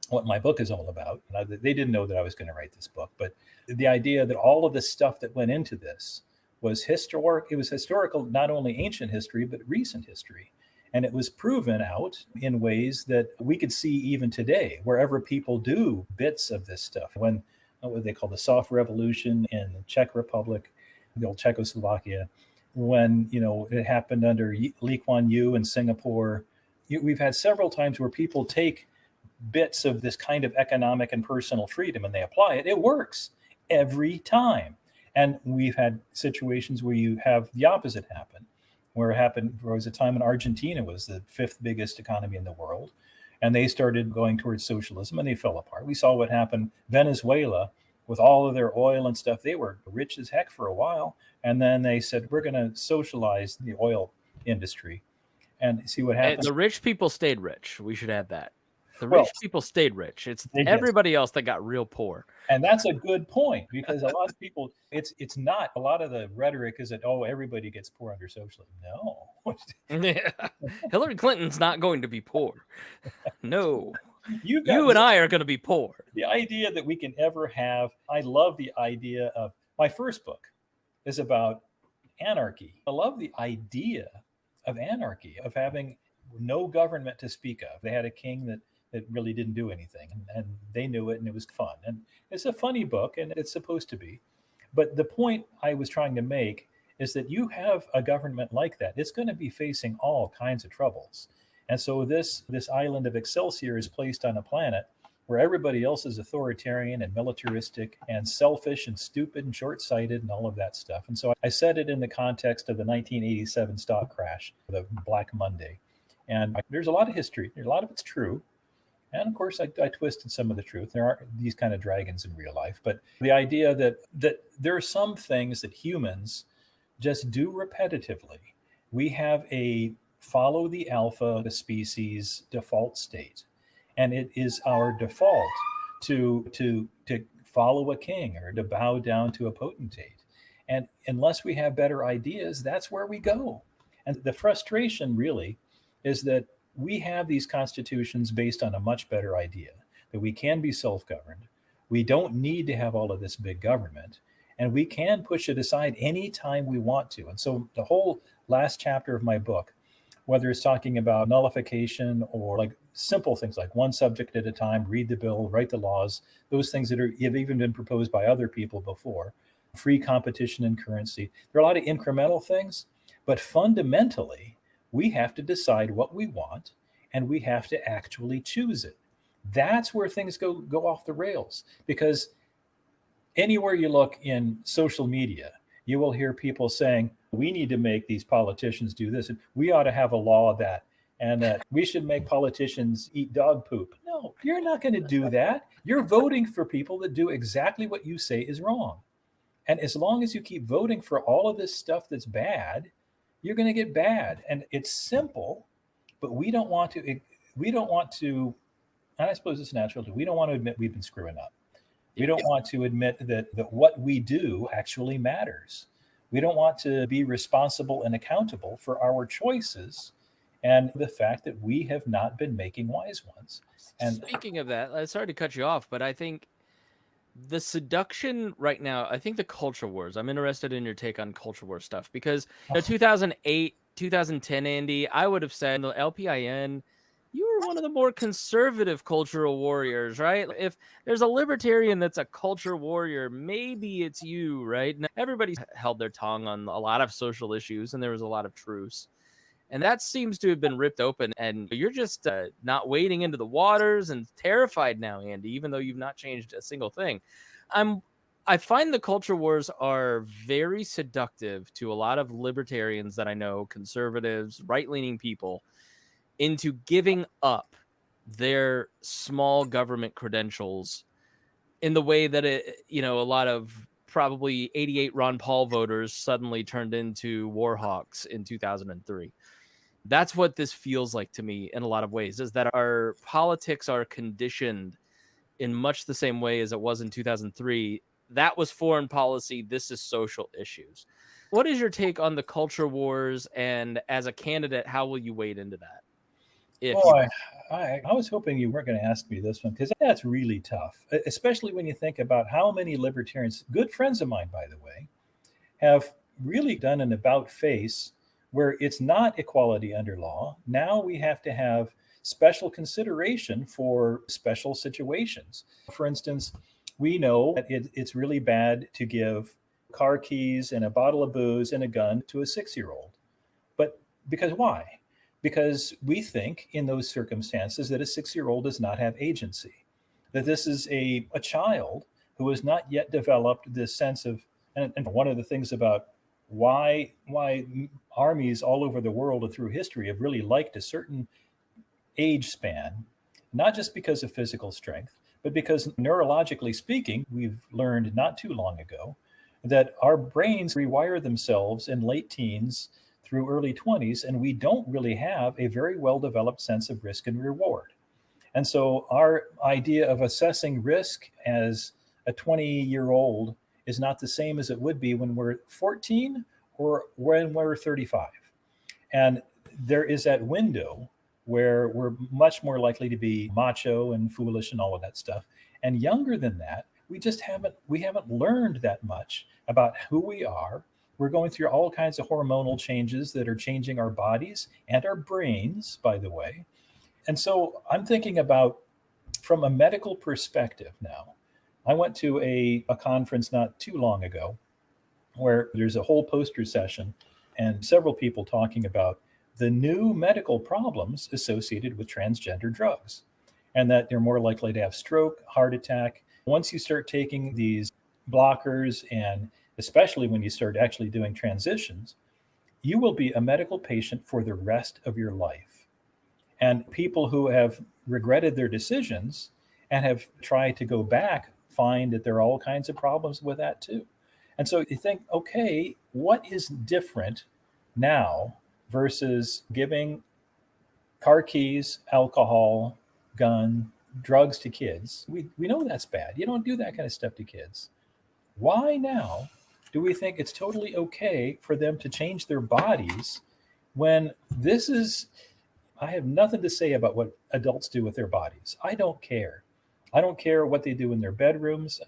what my book is all about. They didn't know that I was going to write this book, but the idea that all of the stuff that went into this was historic. It was historical, not only ancient history, but recent history. And it was proven out in ways that we could see even today, wherever people do bits of this stuff. When what they call the soft revolution in the Czech Republic, the old Czechoslovakia, when it happened under Lee Kuan Yew in Singapore, we've had several times where people take bits of this kind of economic and personal freedom and they apply it. It works every time. And we've had situations where you have the opposite happen, where there was a time when Argentina was the 5th biggest economy in the world, and they started going towards socialism and they fell apart. We saw what happened. Venezuela, with all of their oil and stuff, they were rich as heck for a while. And then they said, we're going to socialize the oil industry and see what happens. The rich people stayed rich. We should add that. The rich people stayed rich. It's everybody else that got real poor. And that's a good point, because a lot of people, it's not, a lot of the rhetoric is that, everybody gets poor under socialism. No. Yeah. Hillary Clinton's not going to be poor. No. You and I are going to be poor. The idea that we can ever have, I love the idea of, my first book is about anarchy. I love the idea of anarchy, of having no government to speak of. They had a king that really didn't do anything, and they knew it, and it was fun. And it's a funny book, and it's supposed to be. But the point I was trying to make is that you have a government like that, it's going to be facing all kinds of troubles. And so this island of Excelsior is placed on a planet where everybody else is authoritarian and militaristic and selfish and stupid and short-sighted and all of that stuff. And so I said it in the context of the 1987 stock crash, the Black Monday. And there's a lot of history. A lot of it's true. And of course, I twisted some of the truth. There aren't these kind of dragons in real life. But the idea that there are some things that humans just do repetitively we have a follow the alpha species default state. And it is our default to follow a king or to bow down to a potentate. And unless we have better ideas, that's where we go. And the frustration really is that we have these constitutions based on a much better idea, that we can be self-governed. We don't need to have all of this big government, and we can push it aside anytime we want to. And so the whole last chapter of my book, whether it's talking about nullification or like simple things like one subject at a time, read the bill, write the laws, those things that have even been proposed by other people before, free competition in currency. There are a lot of incremental things, but fundamentally, we have to decide what we want, and we have to actually choose it. That's where things go off the rails, because anywhere you look in social media, you will hear people saying, we need to make these politicians do this, and we ought to have a law that, and that we should make politicians eat dog poop. No, you're not going to do that. You're voting for people that do exactly what you say is wrong. And as long as you keep voting for all of this stuff that's bad, you're going to get bad. And it's simple, but we don't want to, and I suppose it's natural, we don't want to admit we've been screwing up. We don't want to admit that what we do actually matters. We don't want to be responsible and accountable for our choices and the fact that we have not been making wise ones. And speaking of that, sorry to cut you off, but I think the seduction right now, I think the culture wars, I'm interested in your take on culture war stuff, because 2008, 2010, Andy, I would have said the LPIN, you were one of the more conservative cultural warriors, right? If there's a libertarian that's a culture warrior, maybe it's you, right? Now, everybody's held their tongue on a lot of social issues, and there was a lot of truce. And that seems to have been ripped open, and you're just not wading into the waters and terrified now, Andy, even though you've not changed a single thing. I find the culture wars are very seductive to a lot of libertarians that I know, conservatives, right-leaning people, into giving up their small government credentials in the way that a lot of probably 88 Ron Paul voters suddenly turned into war hawks in 2003. That's what this feels like to me in a lot of ways, is that our politics are conditioned in much the same way as it was in 2003. That was foreign policy. This is social issues. What is your take on the culture wars? And as a candidate, how will you wade into that? I was hoping you weren't going to ask me this one, because that's really tough, especially when you think about how many libertarians, good friends of mine, by the way, have really done an about face where it's not equality under law. Now we have to have special consideration for special situations. For instance, we know that it's really bad to give car keys and a bottle of booze and a gun to a 6-year-old. But because why? Because we think in those circumstances that a 6-year-old does not have agency, that this is a child who has not yet developed this sense of, and one of the things about why armies all over the world and through history have really liked a certain age span, not just because of physical strength, but because neurologically speaking, we've learned not too long ago that our brains rewire themselves in late teens through early 20s, and we don't really have a very well-developed sense of risk and reward. And so our idea of assessing risk as a 20-year-old is not the same as it would be when we're 14 or when we're 35. And there is that window where we're much more likely to be macho and foolish and all of that stuff. And younger than that, we haven't learned that much about who we are. We're going through all kinds of hormonal changes that are changing our bodies and our brains, by the way. And so I'm thinking about, from a medical perspective now, I went to a conference not too long ago where there's a whole poster session and several people talking about the new medical problems associated with transgender drugs, and that they're more likely to have stroke, heart attack. Once you start taking these blockers, and especially when you start actually doing transitions, you will be a medical patient for the rest of your life. And people who have regretted their decisions and have tried to go back find that there are all kinds of problems with that too. And so you think, okay, what is different now versus giving car keys, alcohol, gun, drugs to kids. We know that's bad. You don't do that kind of stuff to kids. Why now do we think it's totally okay for them to change their bodies when this is, I have nothing to say about what adults do with their bodies. I don't care. I don't care what they do in their bedrooms.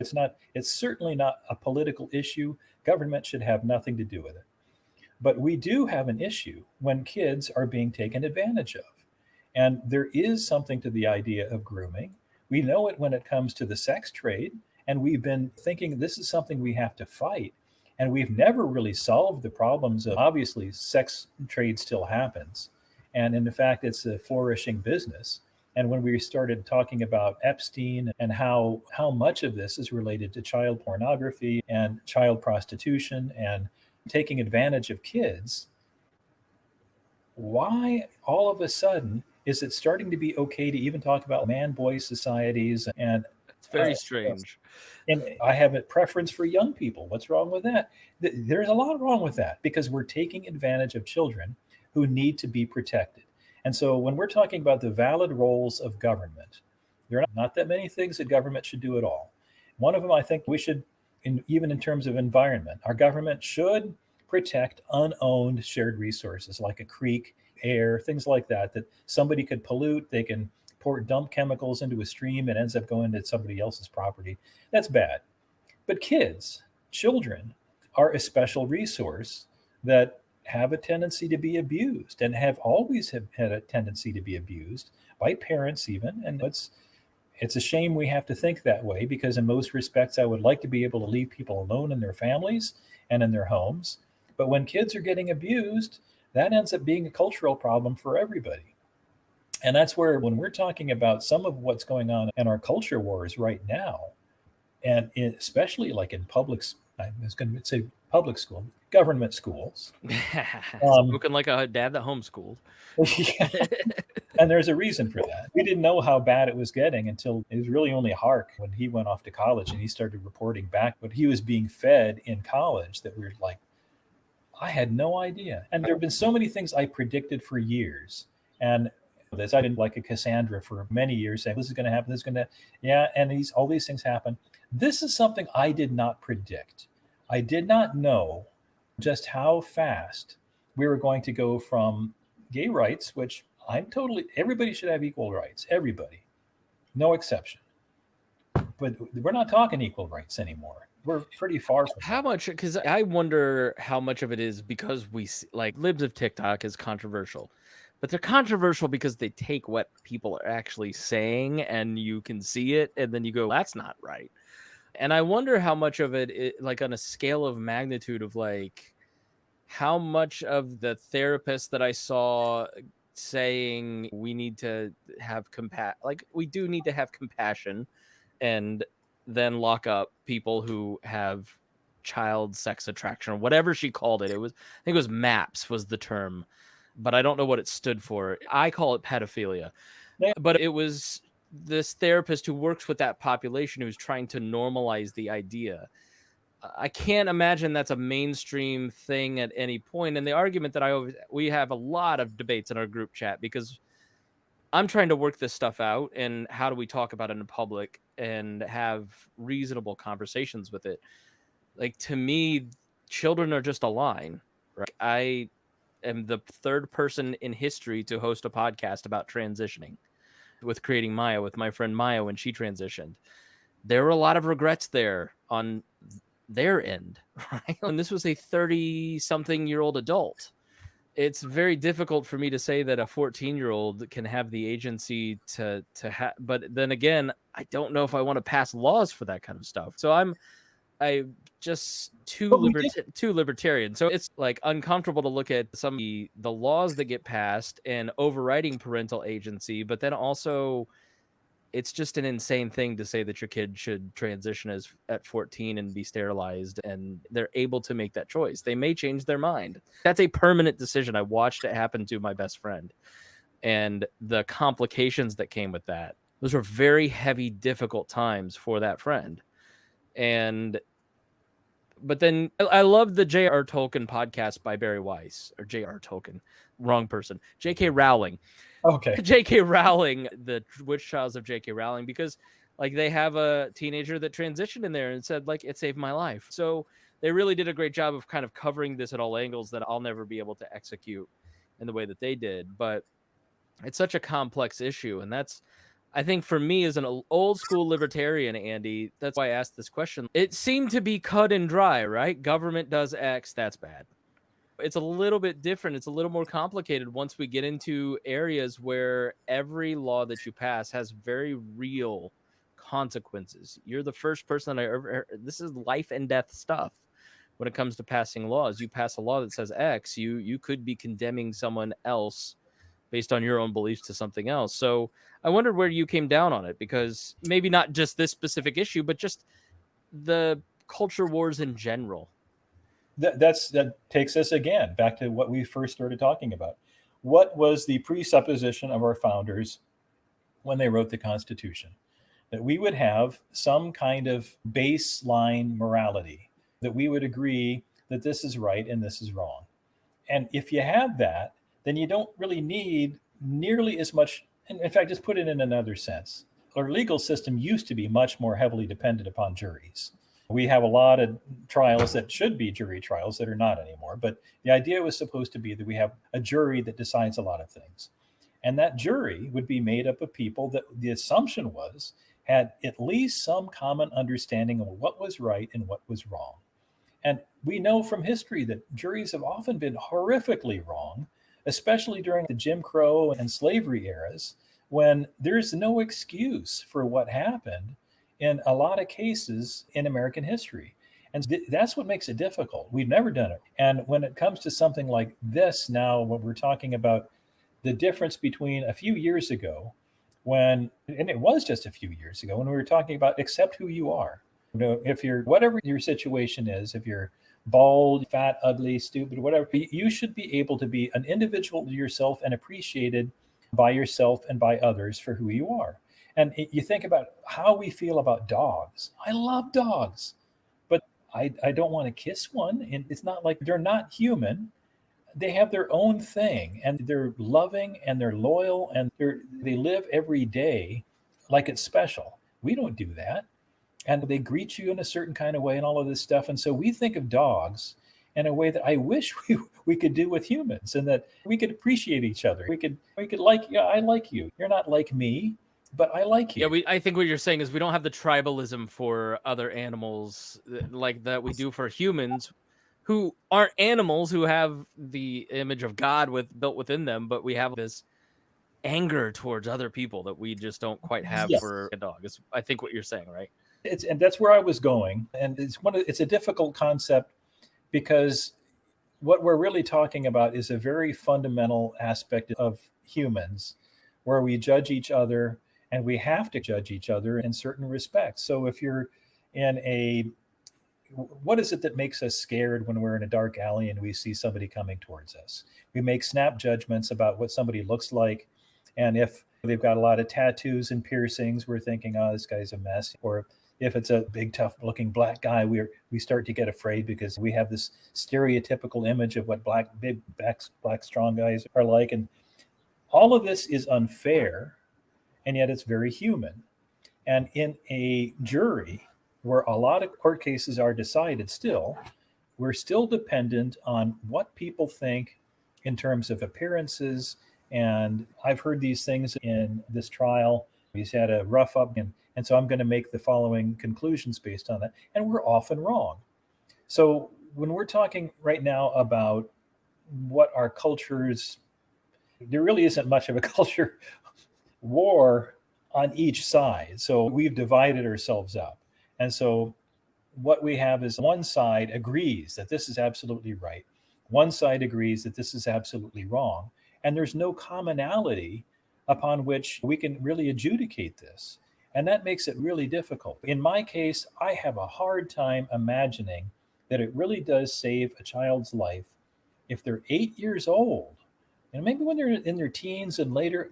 It's certainly not a political issue. Government should have nothing to do with it. But we do have an issue when kids are being taken advantage of. And there is something to the idea of grooming. We know it when it comes to the sex trade. And we've been thinking this is something we have to fight. And we've never really solved the problems of, obviously, sex trade still happens. And in fact, it's a flourishing business. And when we started talking about Epstein and how much of this is related to child pornography and child prostitution and taking advantage of kids, why all of a sudden is it starting to be okay to even talk about man-boy societies? And it's very strange. And I have a preference for young people. What's wrong with that? There's a lot wrong with that because we're taking advantage of children who need to be protected. And so when we're talking about the valid roles of government, there are not that many things that government should do at all. One of them, I think we should, even in terms of environment, our government should protect unowned shared resources like a creek, air, things like that somebody could pollute. They can dump chemicals into a stream and ends up going to somebody else's property. That's bad. But children are a special resource that have a tendency to be abused and have always had a tendency to be abused by parents even. And it's a shame we have to think that way because in most respects, I would like to be able to leave people alone in their families and in their homes. But when kids are getting abused, that ends up being a cultural problem for everybody. And that's where, when we're talking about some of what's going on in our culture wars right now, and especially like in I was going to say public school, government schools. Spoken like a dad that homeschooled. Yeah. And there's a reason for that. We didn't know how bad it was getting until it was really only Hark when he went off to college and he started reporting back what he was being fed in college that we're like, I had no idea. And there have been so many things I predicted for years. And this, I didn't like a Cassandra for many years saying this is going to happen, this is going to, yeah, and all these things happen. This is something I did not predict. I did not know just how fast we were going to go from gay rights, which everybody should have equal rights, everybody, no exception. But we're not talking equal rights anymore. We're pretty far from how much, because I wonder how much of it is because we see, like, libs of TikTok is controversial. But they're controversial because they take what people are actually saying and you can see it and then you go, that's not right. And I wonder how much of it, like on a scale of magnitude of like how much of the therapists that I saw saying we need to have we do need to have compassion and then lock up people who have child sex attraction or whatever she called it. I think it was MAPS was the term, but I don't know what it stood for. I call it pedophilia. Yeah. But it was this therapist who works with that population who's trying to normalize the idea. I can't imagine that's a mainstream thing at any point. And the argument that we have a lot of debates in our group chat because I'm trying to work this stuff out and how do we talk about it in public and have reasonable conversations with it. Like, to me, children are just a line, right? I am the third person in history to host a podcast about transitioning with Creating Maya with my friend Maya when she transitioned. There were a lot of regrets there on their end, right? And this was a 30-something-year-old adult. It's very difficult for me to say that a 14-year-old can have the agency to have, but then again, I don't know if I want to pass laws for that kind of stuff. So I just too libertarian. So it's like uncomfortable to look at some of the laws that get passed and overriding parental agency, but then also it's just an insane thing to say that your kid should transition at 14 and be sterilized, and they're able to make that choice. They may change their mind. That's a permanent decision. I watched it happen to my best friend, and the complications that came with that. Those were very heavy, difficult times for that friend. And But then I love the J.R. Tolkien podcast by Barry Weiss, or J.R. Tolkien, wrong person, J.K. Rowling. Okay. J.K. Rowling, the Witch Trials of J.K. Rowling, because like they have a teenager that transitioned in there and said like it saved my life. So they really did a great job of kind of covering this at all angles that I'll never be able to execute in the way that they did. But it's such a complex issue, and that's, I think, for me as an old school libertarian, Andy, that's why I asked this question. It seemed to be cut and dry, right? Government does X, that's bad. It's a little bit different. It's a little more complicated once we get into areas where every law that you pass has very real consequences. You're the first person that I ever heard. This is life and death stuff when it comes to passing laws. You pass a law that says X, you could be condemning someone else based on your own beliefs to something else. So I wondered where you came down on it, because maybe not just this specific issue, but just the culture wars in general. That takes us again back to what we first started talking about. What was the presupposition of our founders when they wrote the Constitution? That we would have some kind of baseline morality, that we would agree that this is right and this is wrong. And if you have that, then you don't really need nearly as much. In fact, just put it in another sense. Our legal system used to be much more heavily dependent upon juries. We have a lot of trials that should be jury trials that are not anymore. But the idea was supposed to be that we have a jury that decides a lot of things. And that jury would be made up of people that the assumption was had at least some common understanding of what was right and what was wrong. And we know from history that juries have often been horrifically wrong, especially during the Jim Crow and slavery eras, when there's no excuse for what happened in a lot of cases in American history. And that's what makes it difficult. We've never done it. And when it comes to something like this now, when we're talking about the difference between a few years ago when, and it was just a few years ago, when we were talking about accept who you are. You know, if you're, whatever your situation is, if you're bald, fat, ugly, stupid, whatever, you should be able to be an individual to yourself and appreciated by yourself and by others for who you are. And you think about how we feel about dogs. I love dogs, but I don't want to kiss one. And it's not like they're not human. They have their own thing, and they're loving and they're loyal, and they live every day like it's special. We don't do that. And they greet you in a certain kind of way and all of this stuff. And so we think of dogs in a way that I wish we could do with humans, and that we could appreciate each other. We could like, yeah, I like you. You're not like me, but I like you. Yeah, I think what you're saying is we don't have the tribalism for other animals like that we do for humans, who aren't animals, who have the image of God built within them, but we have this anger towards other people that we just don't quite have for a dog. Is I think what you're saying, right? And that's where I was going. And it's a difficult concept, because what we're really talking about is a very fundamental aspect of humans, where we judge each other, and we have to judge each other in certain respects. So if you're in what is it that makes us scared when we're in a dark alley and we see somebody coming towards us? We make snap judgments about what somebody looks like. And if they've got a lot of tattoos and piercings, we're thinking, oh, this guy's a mess. Or if it's a big, tough looking black guy, we start to get afraid, because we have this stereotypical image of what big, black, strong guys are like. And all of this is unfair, and yet it's very human. And in a jury, where a lot of court cases are decided still, we're still dependent on what people think in terms of appearances. And I've heard these things in this trial. He's had a rough up, and so I'm going to make the following conclusions based on that. And we're often wrong. So when we're talking right now about what our cultures, there really isn't much of a culture war on each side. So we've divided ourselves up. And so what we have is one side agrees that this is absolutely right. One side agrees that this is absolutely wrong. And there's no commonality upon which we can really adjudicate this. And that makes it really difficult. In my case, I have a hard time imagining that it really does save a child's life if they're 8 years old. And maybe when they're in their teens and later,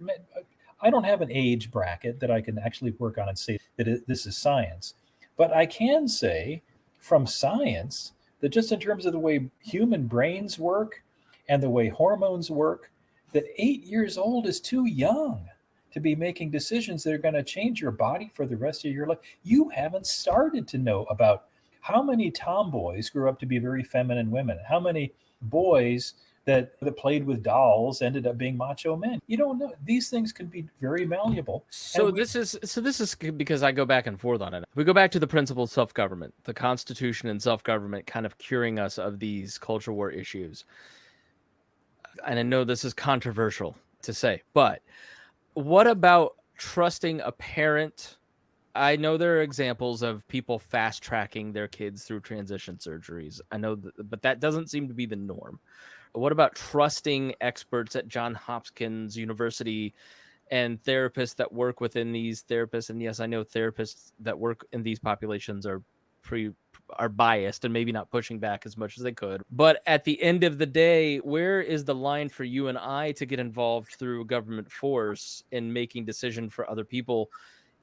I don't have an age bracket that I can actually work on and say that this is science. But I can say from science that just in terms of the way human brains work and the way hormones work, that 8 years old is too young to be making decisions that are going to change your body for the rest of your life. You haven't started to know about how many tomboys grew up to be very feminine women, how many boys that played with dolls ended up being macho men. You don't know. These things can be very malleable. So this is because I go back and forth on it. We go back to the principle of self-government, the Constitution and self-government kind of curing us of these culture war issues. And I know this is controversial to say, but what about trusting a parent? I know there are examples of people fast tracking their kids through transition surgeries. I know, but that doesn't seem to be the norm. What about trusting experts at Johns Hopkins University and therapists that work within these therapists? And yes, I know therapists that work in these populations are biased and maybe not pushing back as much as they could. But at the end of the day, where is the line for you and I to get involved through government force in making decision for other people?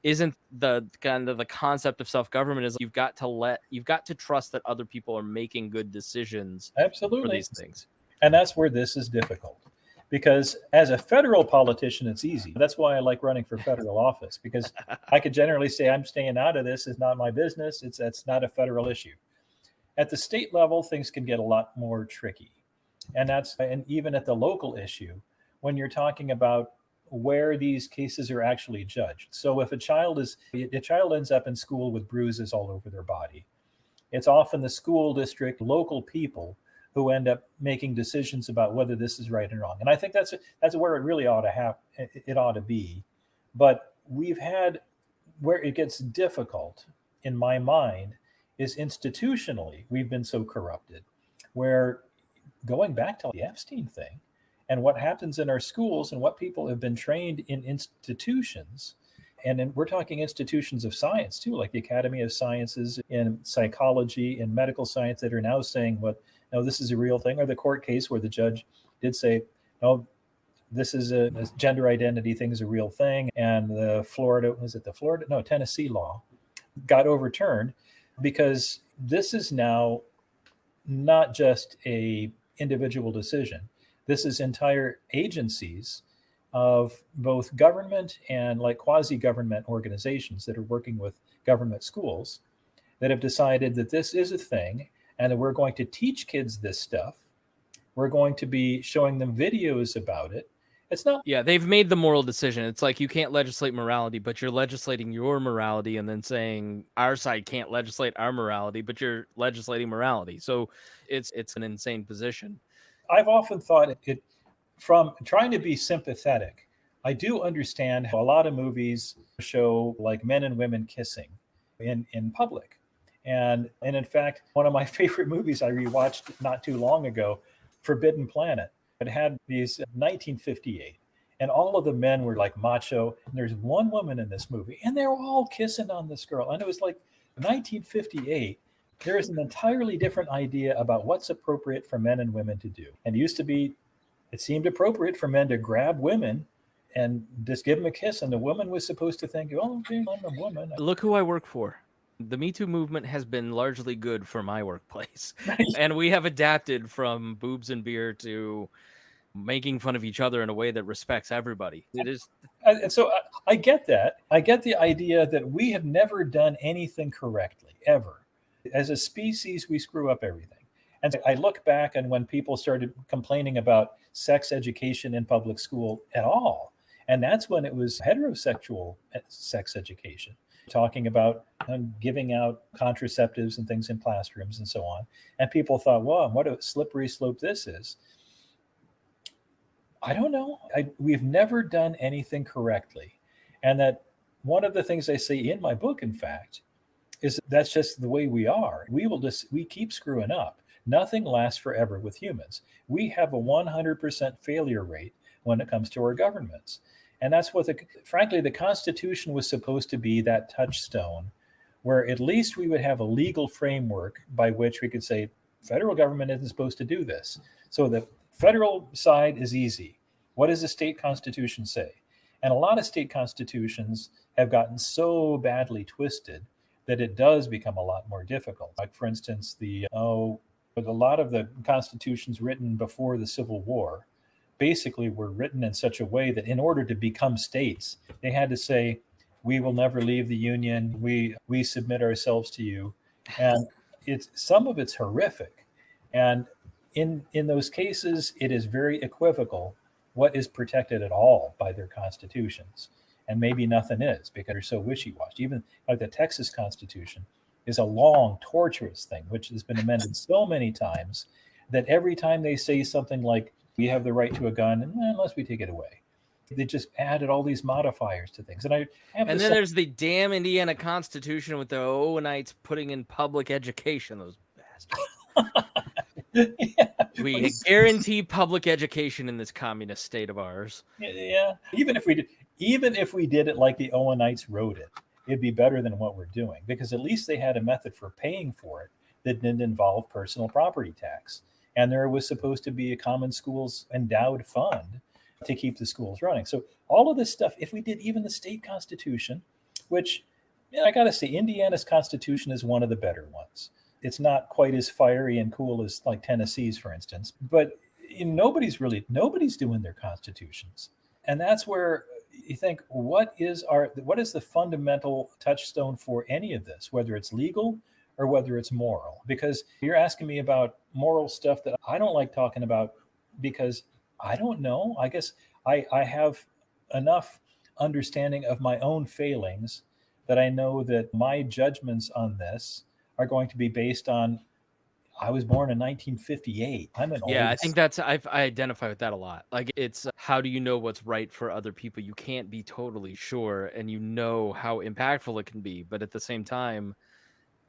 Isn't the kind of the concept of self-government is you've got to trust that other people are making good decisions Absolutely. for these things. And that's where this is difficult. Because as a federal politician, it's easy. That's why I like running for federal office, because I could generally say, I'm staying out of this. It's not my business. That's not a federal issue. At the state level, things can get a lot more tricky. And even at the local issue, when you're talking about where these cases are actually judged. So if a child ends up in school with bruises all over their body, it's often the school district, local people who end up making decisions about whether this is right and wrong. And I think that's where it really ought to be. But we've had where it gets difficult, in my mind, is institutionally we've been so corrupted, where going back to the Epstein thing and what happens in our schools and what people have been trained in institutions, we're talking institutions of science too, like the Academy of Sciences in psychology and medical science, that are now saying, no, this is a real thing. Or the court case where the judge did say, no, this is a gender identity thing is a real thing. And Tennessee law got overturned, because this is now not just a individual decision. This is entire agencies of both government and like quasi-government organizations that are working with government schools that have decided that this is a thing and that we're going to teach kids this stuff. We're going to be showing them videos about it. It's not. Yeah, they've made the moral decision. It's like you can't legislate morality, but you're legislating your morality, and then saying our side can't legislate our morality, but you're legislating morality. So it's an insane position. I've often thought it from trying to be sympathetic. I do understand how a lot of movies show like men and women kissing in public. And in fact, one of my favorite movies I rewatched not too long ago, Forbidden Planet, it had these 1958, and all of the men were like macho. And there's one woman in this movie, and they're all kissing on this girl. And it was like 1958. There is an entirely different idea about what's appropriate for men and women to do. And it seemed appropriate for men to grab women and just give them a kiss. And the woman was supposed to think, oh, okay, I'm a woman. Look who I work for. The Me Too movement has been largely good for my workplace. And we have adapted from boobs and beer to making fun of each other in a way that respects everybody. It is. And so I get that. I get the idea that we have never done anything correctly, ever. As a species, we screw up everything. And I look back, and when people started complaining about sex education in public school at all, and that's when it was heterosexual sex education, talking about giving out contraceptives and things in classrooms and so on. And people thought, wow, what a slippery slope this is. I don't know. We've never done anything correctly. And that one of the things I say in my book, in fact, is that's just the way we are. We keep screwing up. Nothing lasts forever with humans. We have a 100% failure rate when it comes to our governments. And that's what frankly, the Constitution was supposed to be, that touchstone where at least we would have a legal framework by which we could say, federal government isn't supposed to do this. So the federal side is easy. What does the state constitution say? And a lot of state constitutions have gotten so badly twisted that it does become a lot more difficult. Like, for instance, a lot of the constitutions written before the Civil War basically were written in such a way that in order to become states, they had to say, we will never leave the Union. We submit ourselves to you. And some of it's horrific. And in those cases, it is very equivocal what is protected at all by their constitutions. And maybe nothing is, because they're so wishy-washy. Even like the Texas Constitution is a long, torturous thing, which has been amended so many times that every time they say something like, we have the right to a gun, unless we take it away, they just added all these modifiers to things. And then there's the damn Indiana Constitution with the Owenites putting in public education. Those bastards. Yeah. We guarantee public education in this communist state of ours. Yeah. Even if we did it like the Owenites wrote it, it'd be better than what we're doing, because at least they had a method for paying for it that didn't involve personal property tax. And there was supposed to be a common schools endowed fund to keep the schools running. So all of this stuff, if we did even the state constitution, which I got to say, Indiana's constitution is one of the better ones. It's not quite as fiery and cool as like Tennessee's, for instance, but nobody's doing their constitutions. And that's where you think, what is the fundamental touchstone for any of this, whether it's legal or whether it's moral? Because you're asking me about moral stuff that I don't like talking about, because I don't know. I guess I have enough understanding of my own failings that I know that my judgments on this are going to be based on, I was born in 1958. I'm an old. I think I identify with that a lot. Like, it's how do you know what's right for other people? You can't be totally sure, and you know how impactful it can be, but at the same time,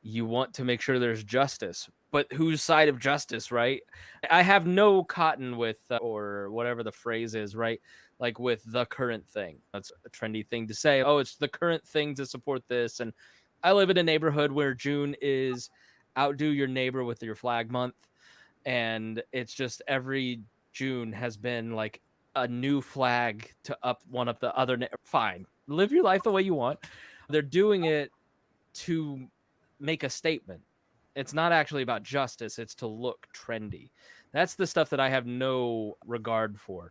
you want to make sure there's justice. But whose side of justice, right? I have no cotton with, or whatever the phrase is, right? Like with the current thing. That's a trendy thing to say. Oh, it's the current thing to support this. And I live in a neighborhood where June is outdo your neighbor with your flag month. And it's just every June has been like a new flag to one up the other. Fine. Live your life the way you want. They're doing it to make a statement. It's not actually about justice. It's to look trendy. That's the stuff that I have no regard for,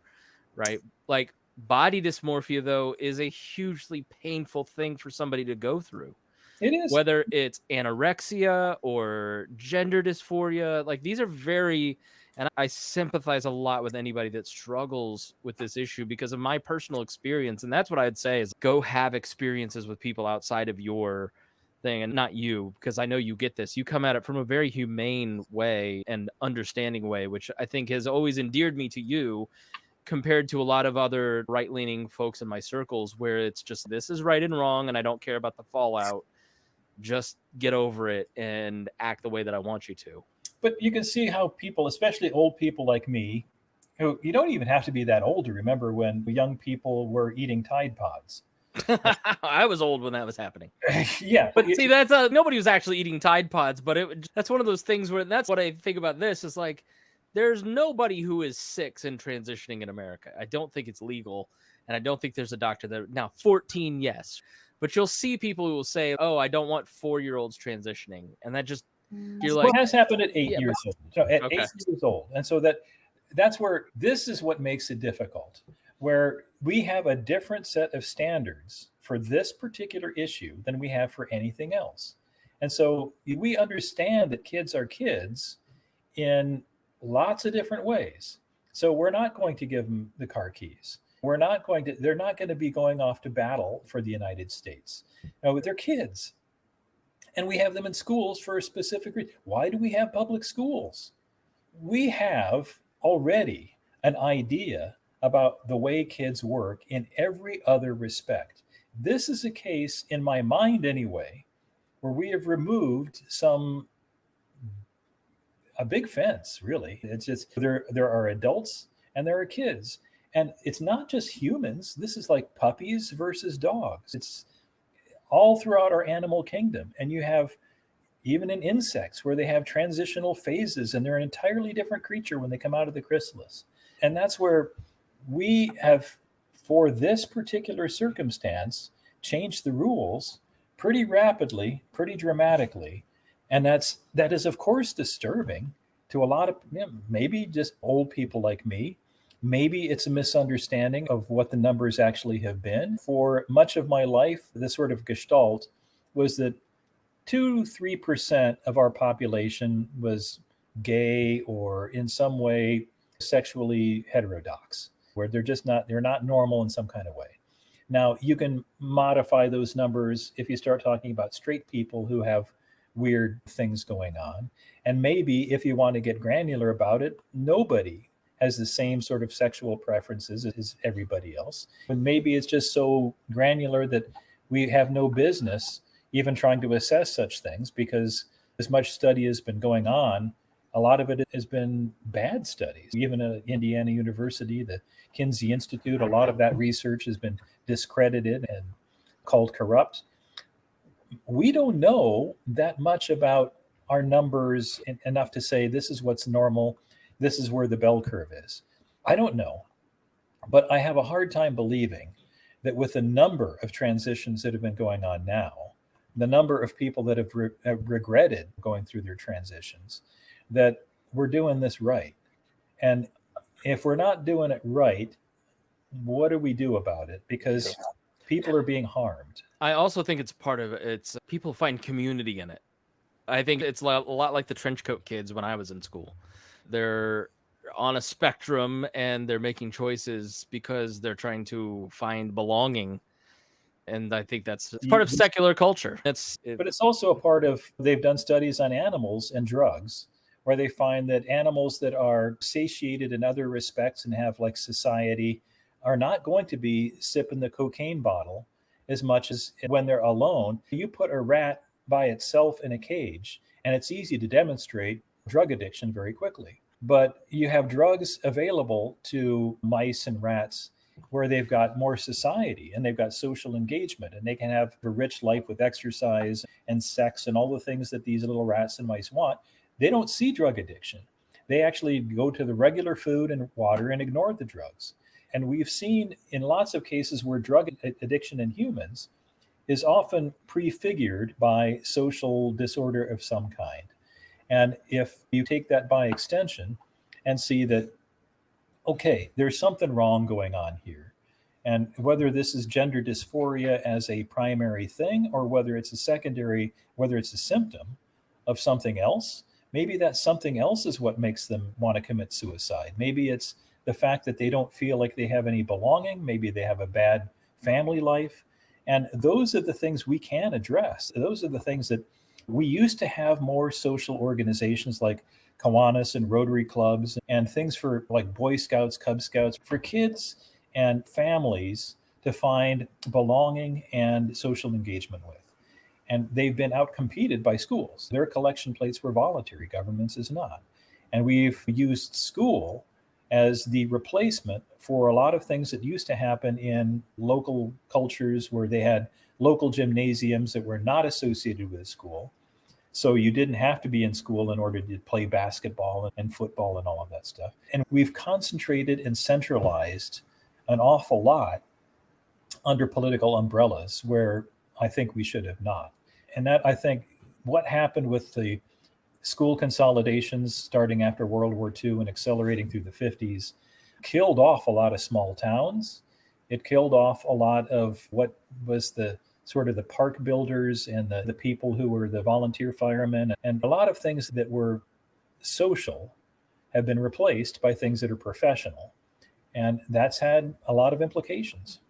right? Like, body dysmorphia, though, is a hugely painful thing for somebody to go through. It is. Whether it's anorexia or gender dysphoria, like, these are very, and I sympathize a lot with anybody that struggles with this issue because of my personal experience. And that's what I'd say is go have experiences with people outside of your thing, and not you, because I know you get this. You come at it from a very humane way and understanding way, which I think has always endeared me to you compared to a lot of other right-leaning folks in my circles, where it's just, this is right and wrong, and I don't care about the fallout. Just get over it and act the way that I want you to. But you can see how people, especially old people like me, who you don't even have to be that old to remember when young people were eating Tide Pods. I was old when that was happening. Yeah, but see, that's nobody was actually eating Tide Pods, but that's one of those things where, that's what I think about this, is like, there's nobody who is 6 and transitioning in America. I don't think it's legal, and I don't think there's a doctor that, now 14, yes, but you'll see people who will say, oh, I don't want 4-year-olds transitioning, and that just, you're like, what has happened at 8 years old? So at 8 years old, and so that's where this is what makes it difficult, where we have a different set of standards for this particular issue than we have for anything else. And so we understand that kids are kids in lots of different ways. So we're not going to give them the car keys. They're not going to be going off to battle for the United States. No, they're kids. And we have them in schools for a specific reason. Why do we have public schools? We have already an idea about the way kids work in every other respect. This is a case, in my mind anyway, where we have removed a big fence, really. It's just, there are adults and there are kids. And it's not just humans. This is like puppies versus dogs. It's all throughout our animal kingdom. And you have, even in insects, where they have transitional phases and they're an entirely different creature when they come out of the chrysalis. And that's where we have, for this particular circumstance, changed the rules pretty rapidly, pretty dramatically. And that is, of course, disturbing to a lot of, maybe just old people like me. Maybe it's a misunderstanding of what the numbers actually have been. For much of my life, the sort of gestalt was that 2-3% of our population was gay or in some way sexually heterodox, where they're not normal in some kind of way. Now, you can modify those numbers if you start talking about straight people who have weird things going on. And maybe if you want to get granular about it, nobody has the same sort of sexual preferences as everybody else. And maybe it's just so granular that we have no business even trying to assess such things, because as much study has been going on, a lot of it has been bad studies. Even at Indiana University, the Kinsey Institute, a lot of that research has been discredited and called corrupt. We don't know that much about our numbers enough to say this is what's normal, this is where the bell curve is. I don't know, but I have a hard time believing that with the number of transitions that have been going on now, the number of people that have regretted going through their transitions, that we're doing this right. And if we're not doing it right, what do we do about it? Because people are being harmed. I also think it's part of it's people find community in it. I think it's a lot like the trench coat kids when I was in school. They're on a spectrum and they're making choices because they're trying to find belonging. And I think it's part of secular culture. But it's also a part of, they've done studies on animals and drugs, where they find that animals that are satiated in other respects and have like society are not going to be sipping the cocaine bottle as much as when they're alone. You put a rat by itself in a cage, and it's easy to demonstrate drug addiction very quickly. But you have drugs available to mice and rats where they've got more society and they've got social engagement, and they can have a rich life with exercise and sex and all the things that these little rats and mice want. They don't see drug addiction. They actually go to the regular food and water and ignore the drugs. And we've seen in lots of cases where drug addiction in humans is often prefigured by social disorder of some kind. And if you take that by extension and see that, okay, there's something wrong going on here, and whether this is gender dysphoria as a primary thing or whether it's a secondary, whether it's a symptom of something else, maybe that something else is what makes them want to commit suicide. Maybe it's the fact that they don't feel like they have any belonging. Maybe they have a bad family life. And those are the things we can address. Those are the things that we used to have more social organizations like Kiwanis and Rotary clubs and things for like Boy Scouts, Cub Scouts, for kids and families to find belonging and social engagement with. And they've been outcompeted by schools. Their collection plates were voluntary, governments is not. And we've used school as the replacement for a lot of things that used to happen in local cultures where they had local gymnasiums that were not associated with a school. So you didn't have to be in school in order to play basketball and football and all of that stuff. And we've concentrated and centralized an awful lot under political umbrellas where I think we should have not. And that, I think, what happened with the school consolidations starting after World War II and accelerating through the 50s killed off a lot of small towns. It killed off a lot of what was the sort of the park builders and the people who were the volunteer firemen. And a lot of things that were social have been replaced by things that are professional. And that's had a lot of implications.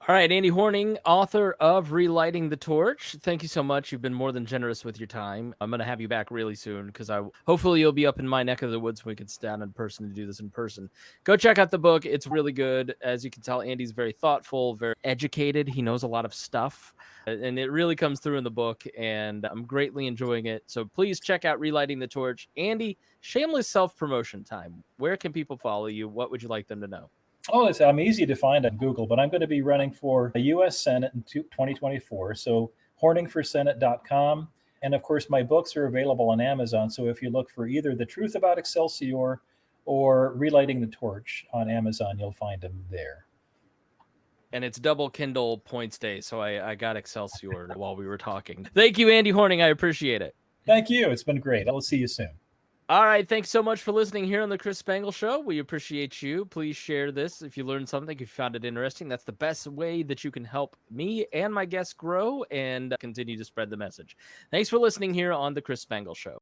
All right, Andy Horning, author of Relighting the Torch. Thank you so much. You've been more than generous with your time. I'm going to have you back really soon because hopefully you'll be up in my neck of the woods when we can sit down in person to do this in person. Go check out the book. It's really good. As you can tell, Andy's very thoughtful, very educated. He knows a lot of stuff, and it really comes through in the book, and I'm greatly enjoying it. So please check out Relighting the Torch. Andy, shameless self-promotion time. Where can people follow you? What would you like them to know? Oh, I'm easy to find on Google, but I'm going to be running for the U.S. Senate in 2024. So horningforsenate.com. And of course, my books are available on Amazon. So if you look for either The Truth About Excelsior or Relighting the Torch on Amazon, you'll find them there. And it's double Kindle points day, so I got Excelsior while we were talking. Thank you, Andy Horning. I appreciate it. Thank you. It's been great. I will see you soon. All right. Thanks so much for listening here on the Chris Spangle Show. We appreciate you. Please share this if you learned something, if you found it interesting. That's the best way that you can help me and my guests grow and continue to spread the message. Thanks for listening here on the Chris Spangle Show.